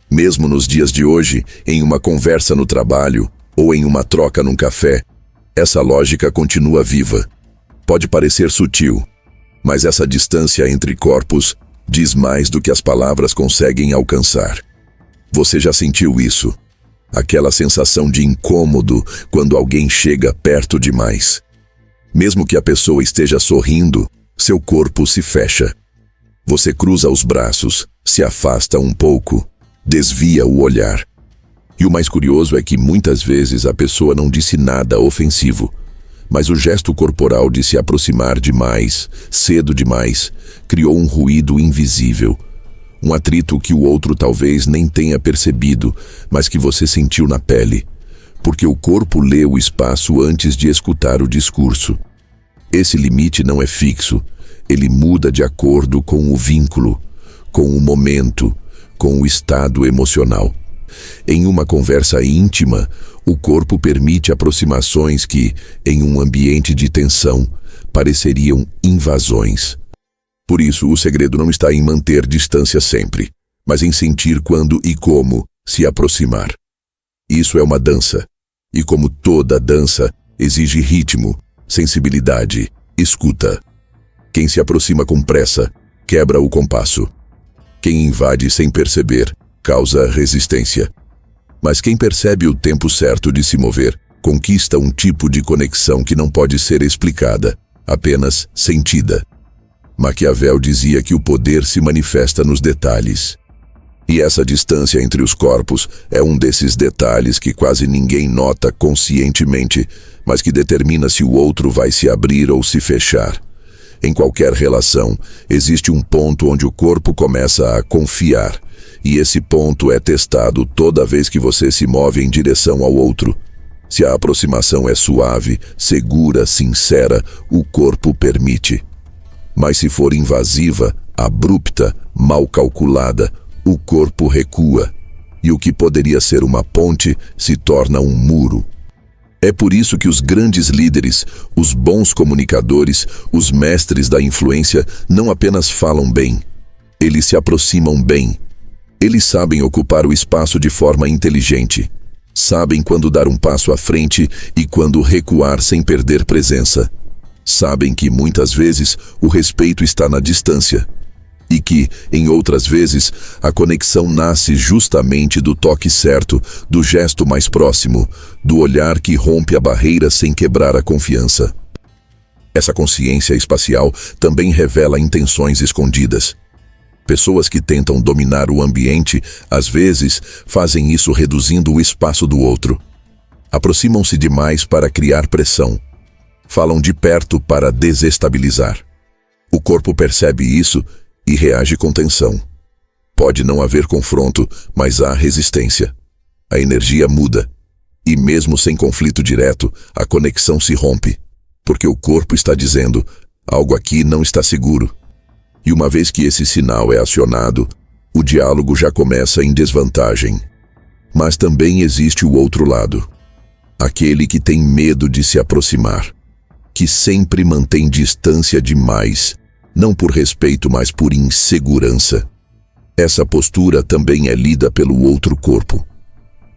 Mesmo nos dias de hoje, em uma conversa no trabalho ou em uma troca num café, essa lógica continua viva. Pode parecer sutil, mas essa distância entre corpos diz mais do que as palavras conseguem alcançar. Você já sentiu isso? Aquela sensação de incômodo quando alguém chega perto demais. Mesmo que a pessoa esteja sorrindo, seu corpo se fecha. Você cruza os braços, se afasta um pouco, desvia o olhar. E o mais curioso é que muitas vezes a pessoa não disse nada ofensivo, mas o gesto corporal de se aproximar demais, cedo demais, criou um ruído invisível. Um atrito que o outro talvez nem tenha percebido, mas que você sentiu na pele, porque o corpo lê o espaço antes de escutar o discurso. Esse limite não é fixo, ele muda de acordo com o vínculo, com o momento, com o estado emocional. Em uma conversa íntima, o corpo permite aproximações que, em um ambiente de tensão, pareceriam invasões. Por isso, o segredo não está em manter distância sempre, mas em sentir quando e como se aproximar. Isso é uma dança, e como toda dança, exige ritmo, sensibilidade Escuta. Quem se aproxima com pressa, quebra o compasso. Quem invade sem perceber, causa resistência. Mas quem percebe o tempo certo de se mover, conquista um tipo de conexão que não pode ser explicada, apenas sentida. Maquiavel dizia que o poder se manifesta nos detalhes. E essa distância entre os corpos é um desses detalhes que quase ninguém nota conscientemente, mas que determina se o outro vai se abrir ou se fechar. Em qualquer relação, existe um ponto onde o corpo começa a confiar, e esse ponto é testado toda vez que você se move em direção ao outro. Se a aproximação é suave, segura, sincera, o corpo permite. Mas se for invasiva, abrupta, mal calculada, o corpo recua, e o que poderia ser uma ponte se torna um muro. É por isso que os grandes líderes, os bons comunicadores, os mestres da influência não apenas falam bem, eles se aproximam bem. Eles sabem ocupar o espaço de forma inteligente. Sabem quando dar um passo à frente e quando recuar sem perder presença. Sabem que, muitas vezes, o respeito está na distância. E que, em outras vezes, a conexão nasce justamente do toque certo, do gesto mais próximo, do olhar que rompe a barreira sem quebrar a confiança. Essa consciência espacial também revela intenções escondidas. Pessoas que tentam dominar o ambiente, às vezes, fazem isso reduzindo o espaço do outro. Aproximam-se demais para criar pressão. Falam de perto para desestabilizar. O corpo percebe isso e reage com tensão. Pode não haver confronto, mas há resistência. A energia muda. E mesmo sem conflito direto, a conexão se rompe. Porque o corpo está dizendo, algo aqui não está seguro. E uma vez que esse sinal é acionado, o diálogo já começa em desvantagem. Mas também existe o outro lado. Aquele que tem medo de se aproximar. Que sempre mantém distância demais, não por respeito, mas por insegurança. Essa postura também é lida pelo outro corpo.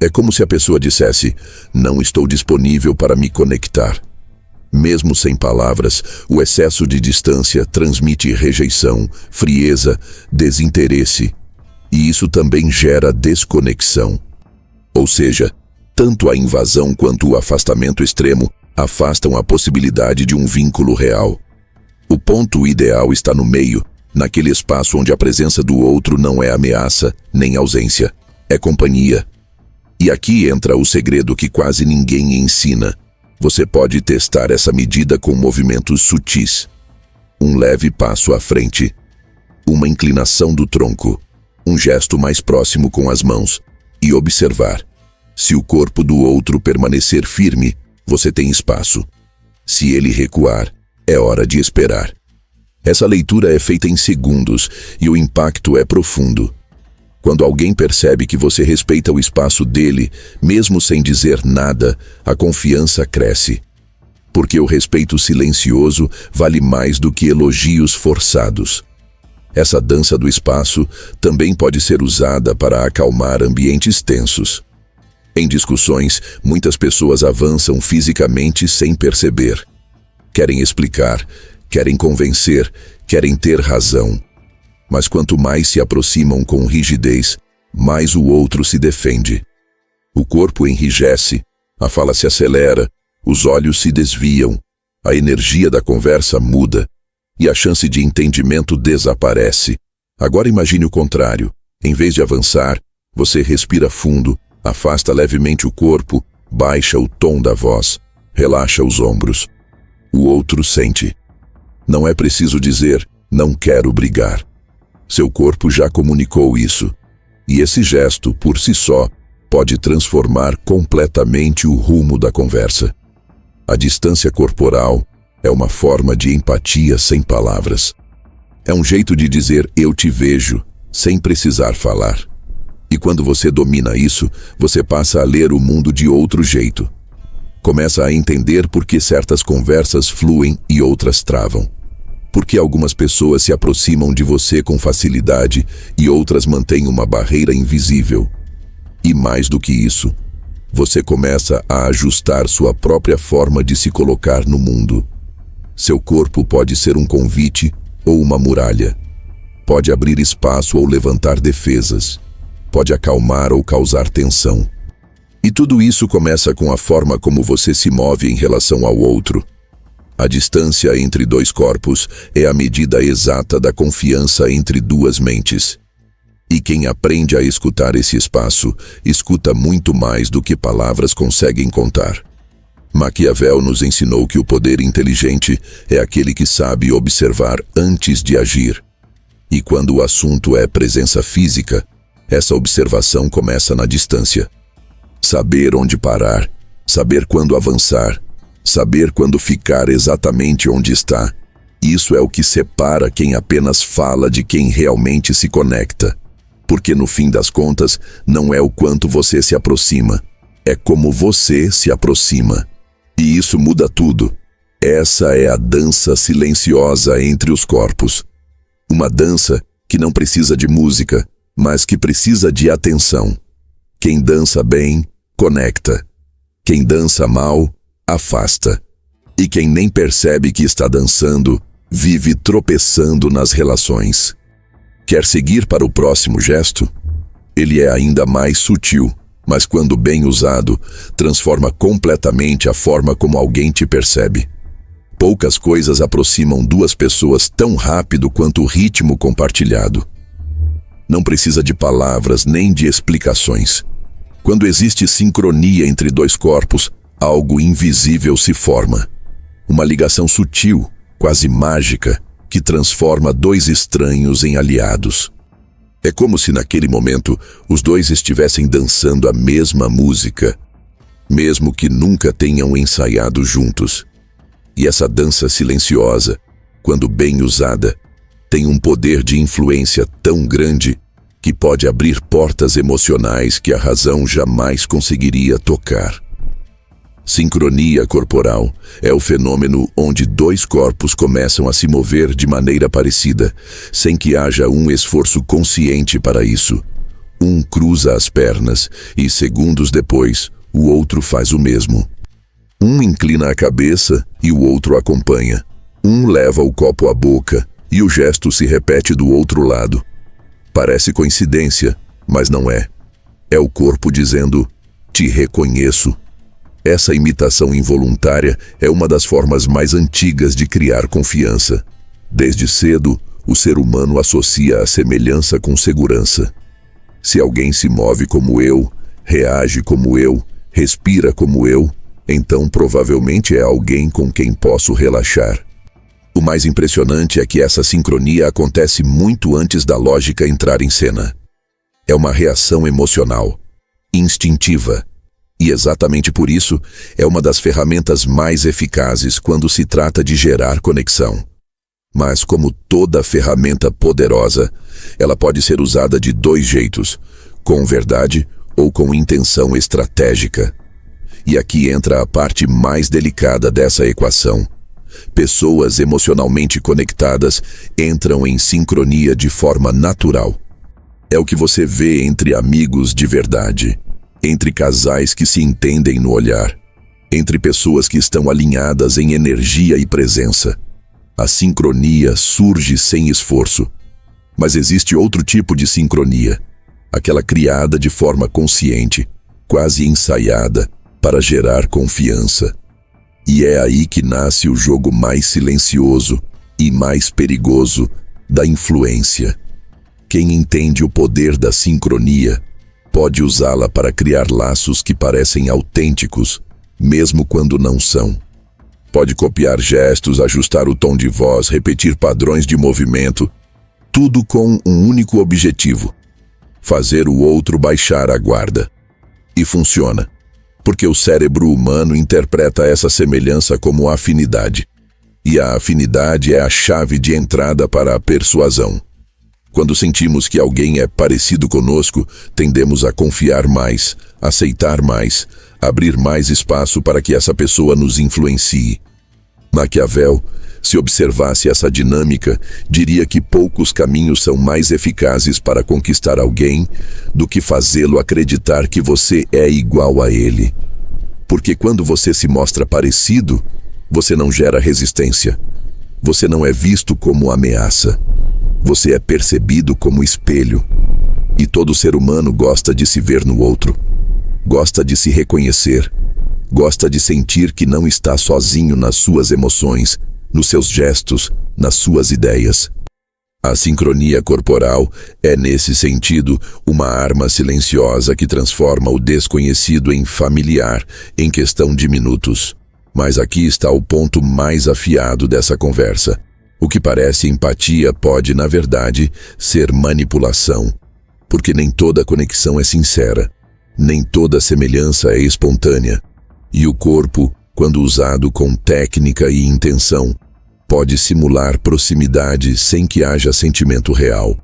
É como se a pessoa dissesse, não estou disponível para me conectar. Mesmo sem palavras, o excesso de distância transmite rejeição, frieza, desinteresse. E isso também gera desconexão. Ou seja, tanto a invasão quanto o afastamento extremo afastam a possibilidade de um vínculo real. O ponto ideal está no meio, naquele espaço onde a presença do outro não é ameaça, nem ausência, é companhia. E aqui entra o segredo que quase ninguém ensina. Você pode testar essa medida com movimentos sutis. Um leve passo à frente. Uma inclinação do tronco. Um gesto mais próximo com as mãos. E observar. Se o corpo do outro permanecer firme, você tem espaço. Se ele recuar, é hora de esperar. Essa leitura é feita em segundos e o impacto é profundo. Quando alguém percebe que você respeita o espaço dele, mesmo sem dizer nada, a confiança cresce. Porque o respeito silencioso vale mais do que elogios forçados. Essa dança do espaço também pode ser usada para acalmar ambientes tensos. Em discussões, muitas pessoas avançam fisicamente sem perceber. Querem explicar, querem convencer, querem ter razão. Mas quanto mais se aproximam com rigidez, mais o outro se defende. O corpo enrijece, a fala se acelera, os olhos se desviam, a energia da conversa muda e a chance de entendimento desaparece. Agora imagine o contrário. Em vez de avançar, você respira fundo, afasta levemente o corpo, baixa o tom da voz, relaxa os ombros. O outro sente. Não é preciso dizer, não quero brigar. Seu corpo já comunicou isso. E esse gesto, por si só, pode transformar completamente o rumo da conversa. A distância corporal é uma forma de empatia sem palavras. É um jeito de dizer eu te vejo, sem precisar falar. E quando você domina isso, você passa a ler o mundo de outro jeito. Começa a entender por que certas conversas fluem e outras travam. Porque algumas pessoas se aproximam de você com facilidade e outras mantêm uma barreira invisível. E mais do que isso, você começa a ajustar sua própria forma de se colocar no mundo. Seu corpo pode ser um convite ou uma muralha. Pode abrir espaço ou levantar defesas. Pode acalmar ou causar tensão. E tudo isso começa com a forma como você se move em relação ao outro. A distância entre dois corpos é a medida exata da confiança entre duas mentes. E quem aprende a escutar esse espaço, escuta muito mais do que palavras conseguem contar. Maquiavel nos ensinou que o poder inteligente é aquele que sabe observar antes de agir. E quando o assunto é presença física, essa observação começa na distância. Saber onde parar, saber quando avançar, saber quando ficar exatamente onde está. Isso é o que separa quem apenas fala de quem realmente se conecta. Porque no fim das contas, não é o quanto você se aproxima, é como você se aproxima. E isso muda tudo. Essa é a dança silenciosa entre os corpos. Uma dança que não precisa de música, mas que precisa de atenção. Quem dança bem, conecta. Quem dança mal, afasta. E quem nem percebe que está dançando, vive tropeçando nas relações. Quer seguir para o próximo gesto? Ele é ainda mais sutil, mas quando bem usado, transforma completamente a forma como alguém te percebe. Poucas coisas aproximam duas pessoas tão rápido quanto o ritmo compartilhado. Não precisa de palavras nem de explicações. Quando existe sincronia entre dois corpos, algo invisível se forma. Uma ligação sutil, quase mágica, que transforma dois estranhos em aliados. É como se naquele momento os dois estivessem dançando a mesma música, mesmo que nunca tenham ensaiado juntos. E essa dança silenciosa, quando bem usada, tem um poder de influência tão grande que pode abrir portas emocionais que a razão jamais conseguiria tocar. Sincronia corporal é o fenômeno onde dois corpos começam a se mover de maneira parecida, sem que haja um esforço consciente para isso. Um cruza as pernas e, segundos depois, o outro faz o mesmo. Um inclina a cabeça e o outro acompanha. Um leva o copo à boca e o gesto se repete do outro lado. Parece coincidência, mas não é. É o corpo dizendo, te reconheço. Essa imitação involuntária é uma das formas mais antigas de criar confiança. Desde cedo, o ser humano associa a semelhança com segurança. Se alguém se move como eu, reage como eu, respira como eu, então provavelmente é alguém com quem posso relaxar. O mais impressionante é que essa sincronia acontece muito antes da lógica entrar em cena. É uma reação emocional, instintiva, e exatamente por isso é uma das ferramentas mais eficazes quando se trata de gerar conexão. Mas como toda ferramenta poderosa, ela pode ser usada de dois jeitos, com verdade ou com intenção estratégica. E aqui entra a parte mais delicada dessa equação. Pessoas emocionalmente conectadas entram em sincronia de forma natural. É o que você vê entre amigos de verdade, entre casais que se entendem no olhar, entre pessoas que estão alinhadas em energia e presença. A sincronia surge sem esforço. Mas existe outro tipo de sincronia, aquela criada de forma consciente, quase ensaiada, para gerar confiança. E é aí que nasce o jogo mais silencioso e mais perigoso da influência. Quem entende o poder da sincronia pode usá-la para criar laços que parecem autênticos, mesmo quando não são. Pode copiar gestos, ajustar o tom de voz, repetir padrões de movimento, tudo com um único objetivo: fazer o outro baixar a guarda. E funciona, porque o cérebro humano interpreta essa semelhança como afinidade. E a afinidade é a chave de entrada para a persuasão. Quando sentimos que alguém é parecido conosco, tendemos a confiar mais, aceitar mais, abrir mais espaço para que essa pessoa nos influencie. Maquiavel, se observasse essa dinâmica, diria que poucos caminhos são mais eficazes para conquistar alguém do que fazê-lo acreditar que você é igual a ele. Porque quando você se mostra parecido, Você não gera resistência. Você não é visto como ameaça. Você é percebido como espelho. E todo ser humano gosta de se ver no outro. Gosta de se reconhecer. Gosta de sentir que não está sozinho nas suas emoções, nos seus gestos, nas suas ideias. A sincronia corporal é, nesse sentido, uma arma silenciosa que transforma o desconhecido em familiar em questão de minutos. Mas aqui está o ponto mais afiado dessa conversa. O que parece empatia pode, na verdade, ser manipulação. Porque nem toda conexão é sincera, nem toda semelhança é espontânea. E o corpo, quando usado com técnica e intenção, pode simular proximidade sem que haja sentimento real.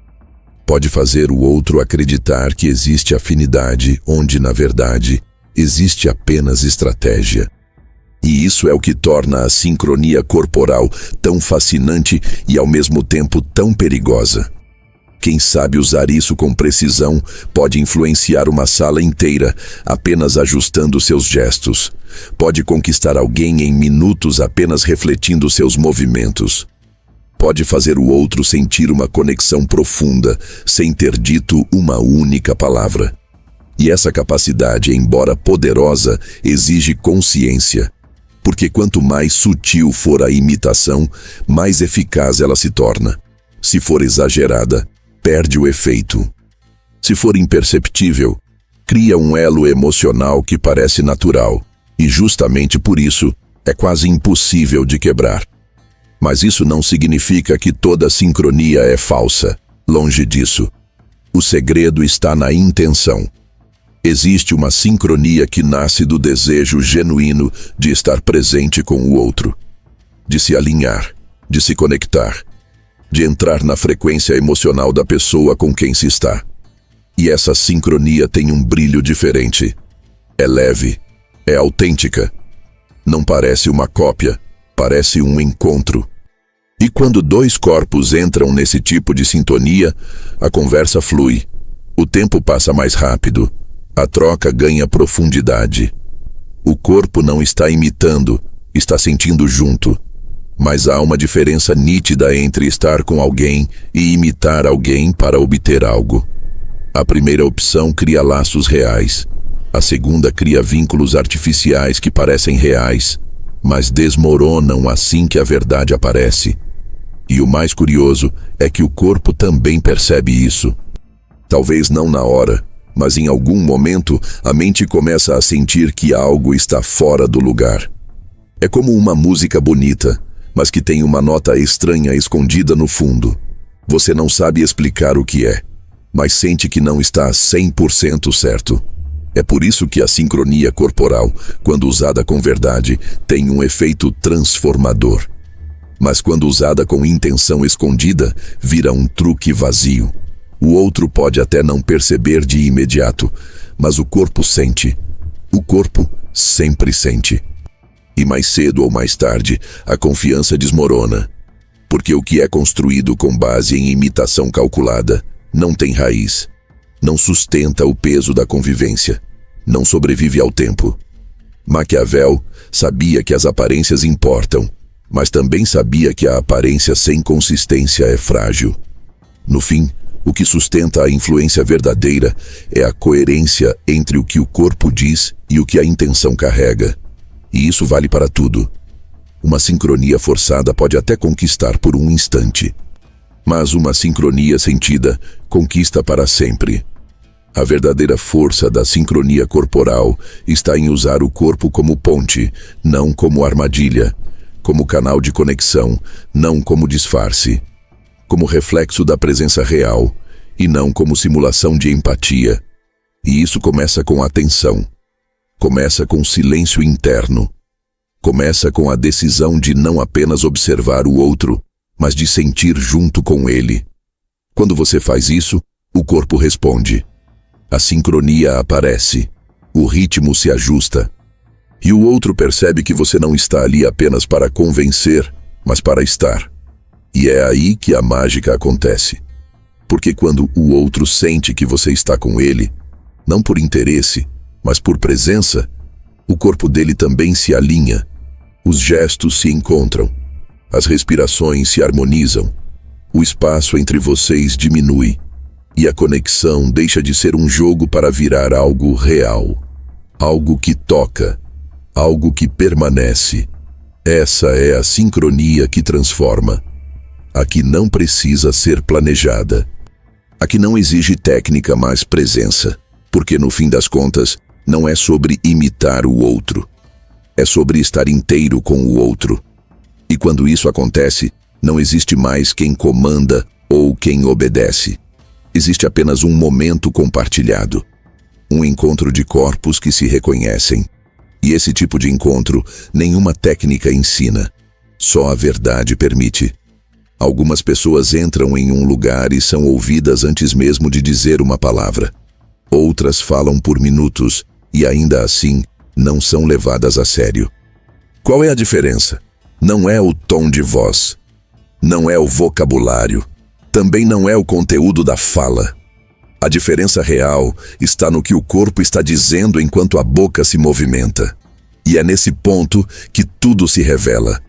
Pode fazer o outro acreditar que existe afinidade, onde, na verdade, existe apenas estratégia. E isso é o que torna a sincronia corporal tão fascinante e, ao mesmo tempo, tão perigosa. Quem sabe usar isso com precisão pode influenciar uma sala inteira, apenas ajustando seus gestos. Pode conquistar alguém em minutos apenas refletindo seus movimentos. Pode fazer o outro sentir uma conexão profunda, sem ter dito uma única palavra. E essa capacidade, embora poderosa, exige consciência. Porque quanto mais sutil for a imitação, mais eficaz ela se torna. Se for exagerada, perde o efeito. Se for imperceptível, cria um elo emocional que parece natural, e justamente por isso é quase impossível de quebrar. Mas isso não significa que toda sincronia é falsa. Longe disso. O segredo está na intenção. Existe uma sincronia que nasce do desejo genuíno de estar presente com o outro, de se alinhar, de se conectar, de entrar na frequência emocional da pessoa com quem se está. E essa sincronia tem um brilho diferente. É leve, é autêntica. Não parece uma cópia, parece um encontro. E quando dois corpos entram nesse tipo de sintonia, a conversa flui, o tempo passa mais rápido, a troca ganha profundidade. O corpo não está imitando, está sentindo junto. Mas há uma diferença nítida entre estar com alguém e imitar alguém para obter algo. A primeira opção cria laços reais. A segunda cria vínculos artificiais que parecem reais, mas desmoronam assim que a verdade aparece. E o mais curioso é que o corpo também percebe isso. Talvez não na hora, mas em algum momento a mente começa a sentir que algo está fora do lugar. É como uma música bonita, mas que tem uma nota estranha escondida no fundo. Você não sabe explicar o que é, mas sente que não está 100% certo. É por isso que a sincronia corporal, quando usada com verdade, tem um efeito transformador. Mas quando usada com intenção escondida, vira um truque vazio. O outro pode até não perceber de imediato, mas o corpo sente. O corpo sempre sente. E mais cedo ou mais tarde, a confiança desmorona. Porque o que é construído com base em imitação calculada não tem raiz, não sustenta o peso da convivência, não sobrevive ao tempo. Maquiavel sabia que as aparências importam, mas também sabia que a aparência sem consistência é frágil. No fim, o que sustenta a influência verdadeira é a coerência entre o que o corpo diz e o que a intenção carrega. E isso vale para tudo. Uma sincronia forçada pode até conquistar por um instante, mas uma sincronia sentida conquista para sempre. A verdadeira força da sincronia corporal está em usar o corpo como ponte, não como armadilha, como canal de conexão, não como disfarce, como reflexo da presença real e não como simulação de empatia. E isso começa com atenção. Começa com silêncio interno. Começa com a decisão de não apenas observar o outro, mas de sentir junto com ele. Quando você faz isso, o corpo responde. A sincronia aparece. O ritmo se ajusta. E o outro percebe que você não está ali apenas para convencer, mas para estar. E é aí que a mágica acontece. Porque quando o outro sente que você está com ele, não por interesse, mas por presença, o corpo dele também se alinha. Os gestos se encontram. As respirações se harmonizam. O espaço entre vocês diminui. E a conexão deixa de ser um jogo para virar algo real. Algo que toca. Algo que permanece. Essa é a sincronia que transforma. A que não precisa ser planejada. A que não exige técnica, mas presença. Porque no fim das contas, não é sobre imitar o outro. É sobre estar inteiro com o outro. E quando isso acontece, não existe mais quem comanda ou quem obedece. Existe apenas um momento compartilhado. Um encontro de corpos que se reconhecem. E esse tipo de encontro, nenhuma técnica ensina. Só a verdade permite. Algumas pessoas entram em um lugar e são ouvidas antes mesmo de dizer uma palavra. Outras falam por minutos e ainda assim não são levadas a sério. Qual é a diferença? Não é o tom de voz. Não é o vocabulário. Também não é o conteúdo da fala. A diferença real está no que o corpo está dizendo enquanto a boca se movimenta. E é nesse ponto que tudo se revela.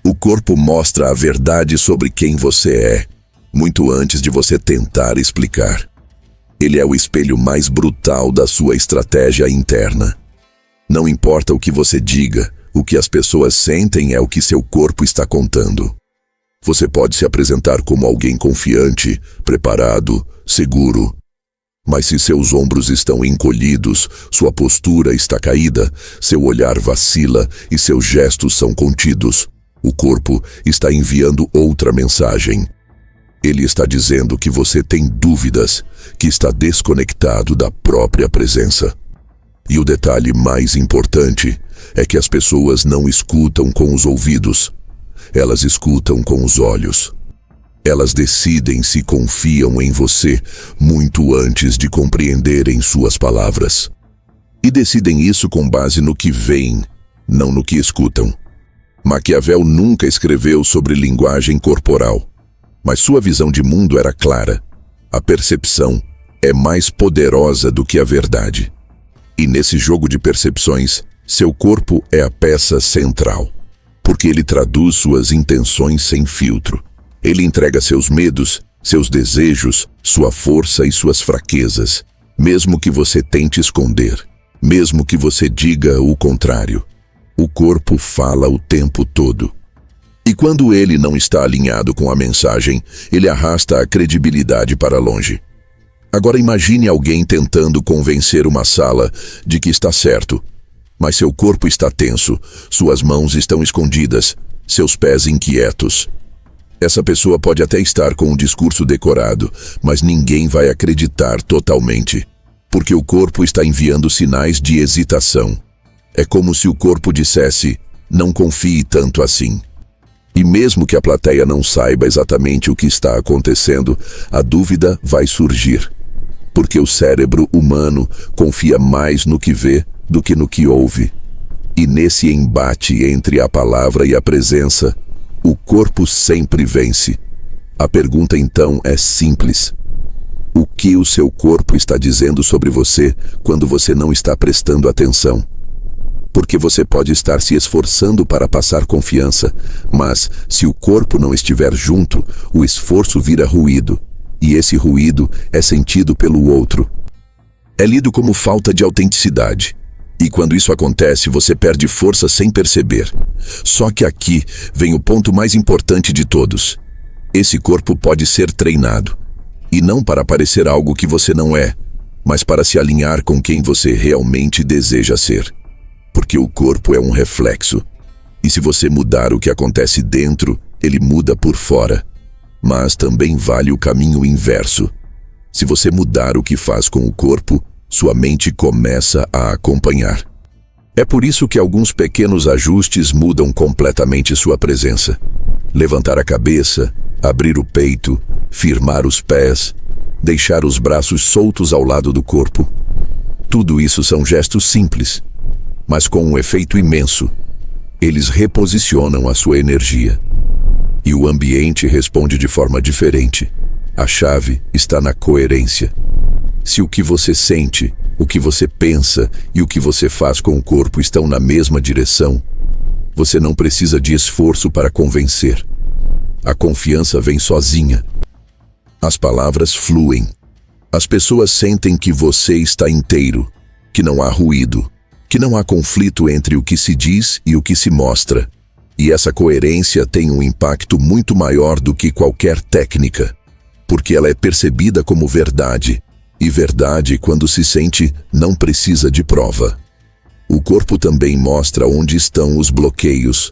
O corpo mostra a verdade sobre quem você é, muito antes de você tentar explicar. Ele é o espelho mais brutal da sua estratégia interna. Não importa o que você diga, o que as pessoas sentem é o que seu corpo está contando. Você pode se apresentar como alguém confiante, preparado, seguro. Mas se seus ombros estão encolhidos, sua postura está caída, seu olhar vacila e seus gestos são contidos, o corpo está enviando outra mensagem. Ele está dizendo que você tem dúvidas, que está desconectado da própria presença. E o detalhe mais importante é que as pessoas não escutam com os ouvidos. Elas escutam com os olhos. Elas decidem se confiam em você muito antes de compreenderem suas palavras. E decidem isso com base no que veem, não no que escutam. Maquiavel nunca escreveu sobre linguagem corporal, mas sua visão de mundo era clara. A percepção é mais poderosa do que a verdade. E nesse jogo de percepções, seu corpo é a peça central, porque ele traduz suas intenções sem filtro. Ele entrega seus medos, seus desejos, sua força e suas fraquezas, mesmo que você tente esconder, mesmo que você diga o contrário. O corpo fala o tempo todo. E quando ele não está alinhado com a mensagem, ele arrasta a credibilidade para longe. Agora imagine alguém tentando convencer uma sala de que está certo, mas seu corpo está tenso, suas mãos estão escondidas, seus pés inquietos. Essa pessoa pode até estar com um discurso decorado, mas ninguém vai acreditar totalmente, porque o corpo está enviando sinais de hesitação. É como se o corpo dissesse, não confie tanto assim. E mesmo que a plateia não saiba exatamente o que está acontecendo, a dúvida vai surgir. Porque o cérebro humano confia mais no que vê do que no que ouve. E nesse embate entre a palavra e a presença, o corpo sempre vence. A pergunta então é simples. O que o seu corpo está dizendo sobre você quando você não está prestando atenção? Porque você pode estar se esforçando para passar confiança, mas se o corpo não estiver junto, o esforço vira ruído. E esse ruído é sentido pelo outro. É lido como falta de autenticidade. E quando isso acontece, você perde força sem perceber. Só que aqui vem o ponto mais importante de todos. Esse corpo pode ser treinado. E não para parecer algo que você não é, mas para se alinhar com quem você realmente deseja ser. Porque o corpo é um reflexo. E se você mudar o que acontece dentro, ele muda por fora. Mas também vale o caminho inverso. Se você mudar o que faz com o corpo, sua mente começa a acompanhar. É por isso que alguns pequenos ajustes mudam completamente sua presença. Levantar a cabeça, abrir o peito, firmar os pés, deixar os braços soltos ao lado do corpo. Tudo isso são gestos simples, mas com um efeito imenso. Eles reposicionam a sua energia. E o ambiente responde de forma diferente. A chave está na coerência. Se o que você sente, o que você pensa e o que você faz com o corpo estão na mesma direção, Você não precisa de esforço para convencer. A confiança vem sozinha. As palavras fluem. As pessoas sentem que você está inteiro, que não há ruído, que não há conflito entre o que se diz e o que se mostra. E essa coerência tem um impacto muito maior do que qualquer técnica, porque ela é percebida como verdade, e verdade, quando se sente, não precisa de prova. O corpo também mostra onde estão os bloqueios.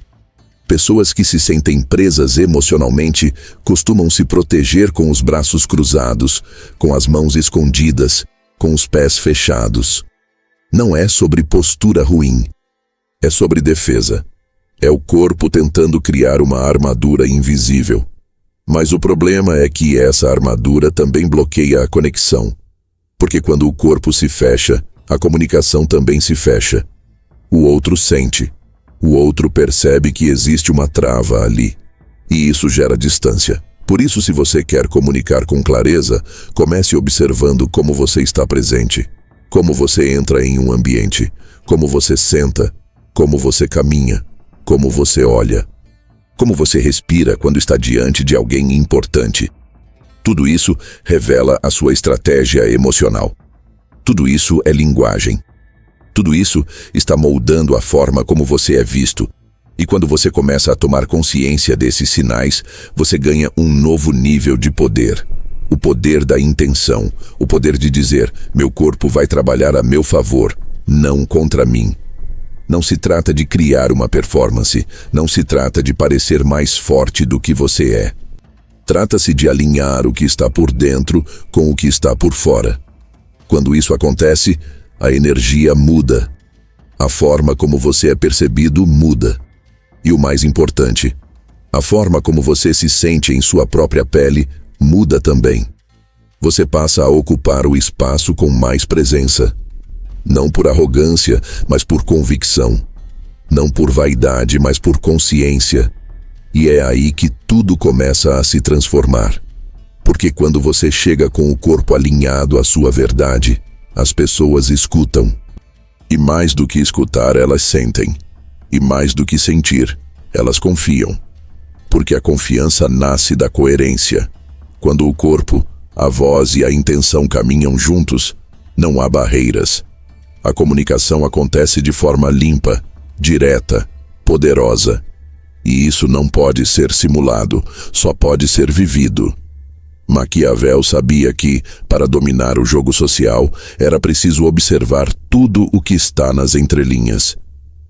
Pessoas que se sentem presas emocionalmente costumam se proteger com os braços cruzados, com as mãos escondidas, com os pés fechados. Não é sobre postura ruim. É sobre defesa. É o corpo tentando criar uma armadura invisível. Mas o problema é que essa armadura também bloqueia a conexão. Porque quando o corpo se fecha, a comunicação também se fecha. O outro sente. O outro percebe que existe uma trava ali. E isso gera distância. Por isso, se você quer comunicar com clareza, comece observando como você está presente. Como você entra em um ambiente. Como você senta. Como você caminha. Como você olha. Como você respira quando está diante de alguém importante. Tudo isso revela a sua estratégia emocional. Tudo isso é linguagem. Tudo isso está moldando a forma como você é visto. E quando você começa a tomar consciência desses sinais, você ganha um novo nível de poder. O poder da intenção. O poder de dizer, meu corpo vai trabalhar a meu favor, não contra mim. Não se trata de criar uma performance. Não se trata de parecer mais forte do que você é. Trata-se de alinhar o que está por dentro com o que está por fora. Quando isso acontece, a energia muda. A forma como você é percebido muda. E o mais importante, a forma como você se sente em sua própria pele muda também. Você passa a ocupar o espaço com mais presença. Não por arrogância, mas por convicção. Não por vaidade, mas por consciência. E é aí que tudo começa a se transformar. Porque quando você chega com o corpo alinhado à sua verdade, as pessoas escutam. E mais do que escutar, elas sentem. E mais do que sentir, elas confiam. Porque a confiança nasce da coerência. Quando o corpo, a voz e a intenção caminham juntos, não há barreiras. A comunicação acontece de forma limpa, direta, poderosa. E isso não pode ser simulado, só pode ser vivido. Maquiavel sabia que, para dominar o jogo social, era preciso observar tudo o que está nas entrelinhas.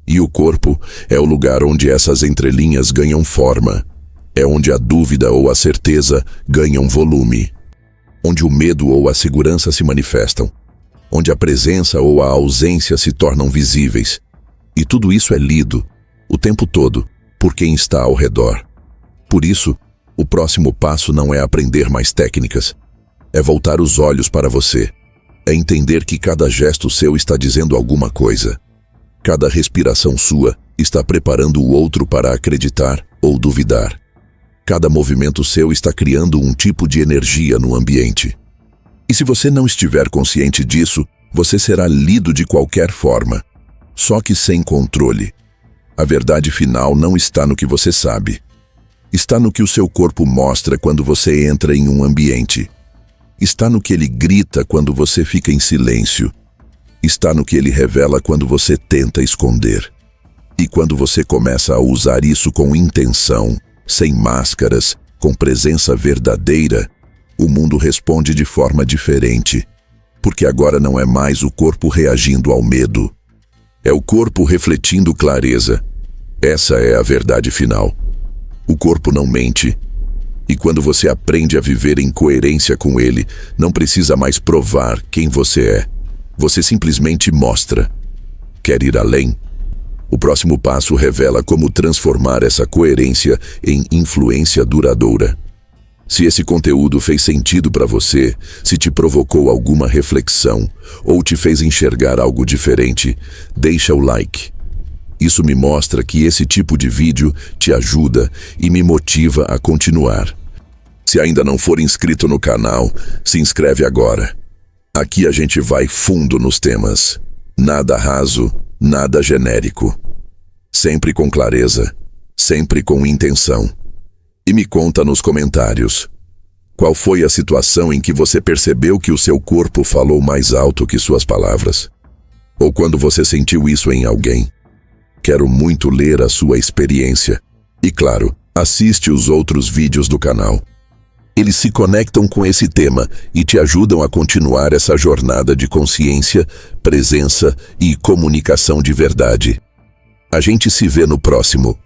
E o corpo é o lugar onde essas entrelinhas ganham forma. É onde a dúvida ou a certeza ganham volume. Onde o medo ou a segurança se manifestam. Onde a presença ou a ausência se tornam visíveis. E tudo isso é lido, o tempo todo, por quem está ao redor. Por isso, o próximo passo não é aprender mais técnicas. É voltar os olhos para você. É entender que cada gesto seu está dizendo alguma coisa. Cada respiração sua está preparando o outro para acreditar ou duvidar. Cada movimento seu está criando um tipo de energia no ambiente. E se você não estiver consciente disso, você será lido de qualquer forma, só que sem controle. A verdade final não está no que você sabe. Está no que o seu corpo mostra quando você entra em um ambiente. Está no que ele grita quando você fica em silêncio. Está no que ele revela quando você tenta esconder. E quando você começa a usar isso com intenção, sem máscaras, com presença verdadeira, o mundo responde de forma diferente. Porque agora não é mais o corpo reagindo ao medo. É o corpo refletindo clareza. Essa é a verdade final. O corpo não mente. E quando você aprende a viver em coerência com ele, não precisa mais provar quem você é. Você simplesmente mostra. Quer ir além? O próximo passo revela como transformar essa coerência em influência duradoura. Se esse conteúdo fez sentido para você, se te provocou alguma reflexão ou te fez enxergar algo diferente, deixa o like. Isso me mostra que esse tipo de vídeo te ajuda e me motiva a continuar. Se ainda não for inscrito no canal, se inscreve agora. Aqui a gente vai fundo nos temas. Nada raso, nada genérico. Sempre com clareza, sempre com intenção. E me conta nos comentários. Qual foi a situação em que você percebeu que o seu corpo falou mais alto que suas palavras? Ou quando você sentiu isso em alguém? Quero muito ler a sua experiência. E claro, assiste os outros vídeos do canal. Eles se conectam com esse tema e te ajudam a continuar essa jornada de consciência, presença e comunicação de verdade. A gente se vê no próximo.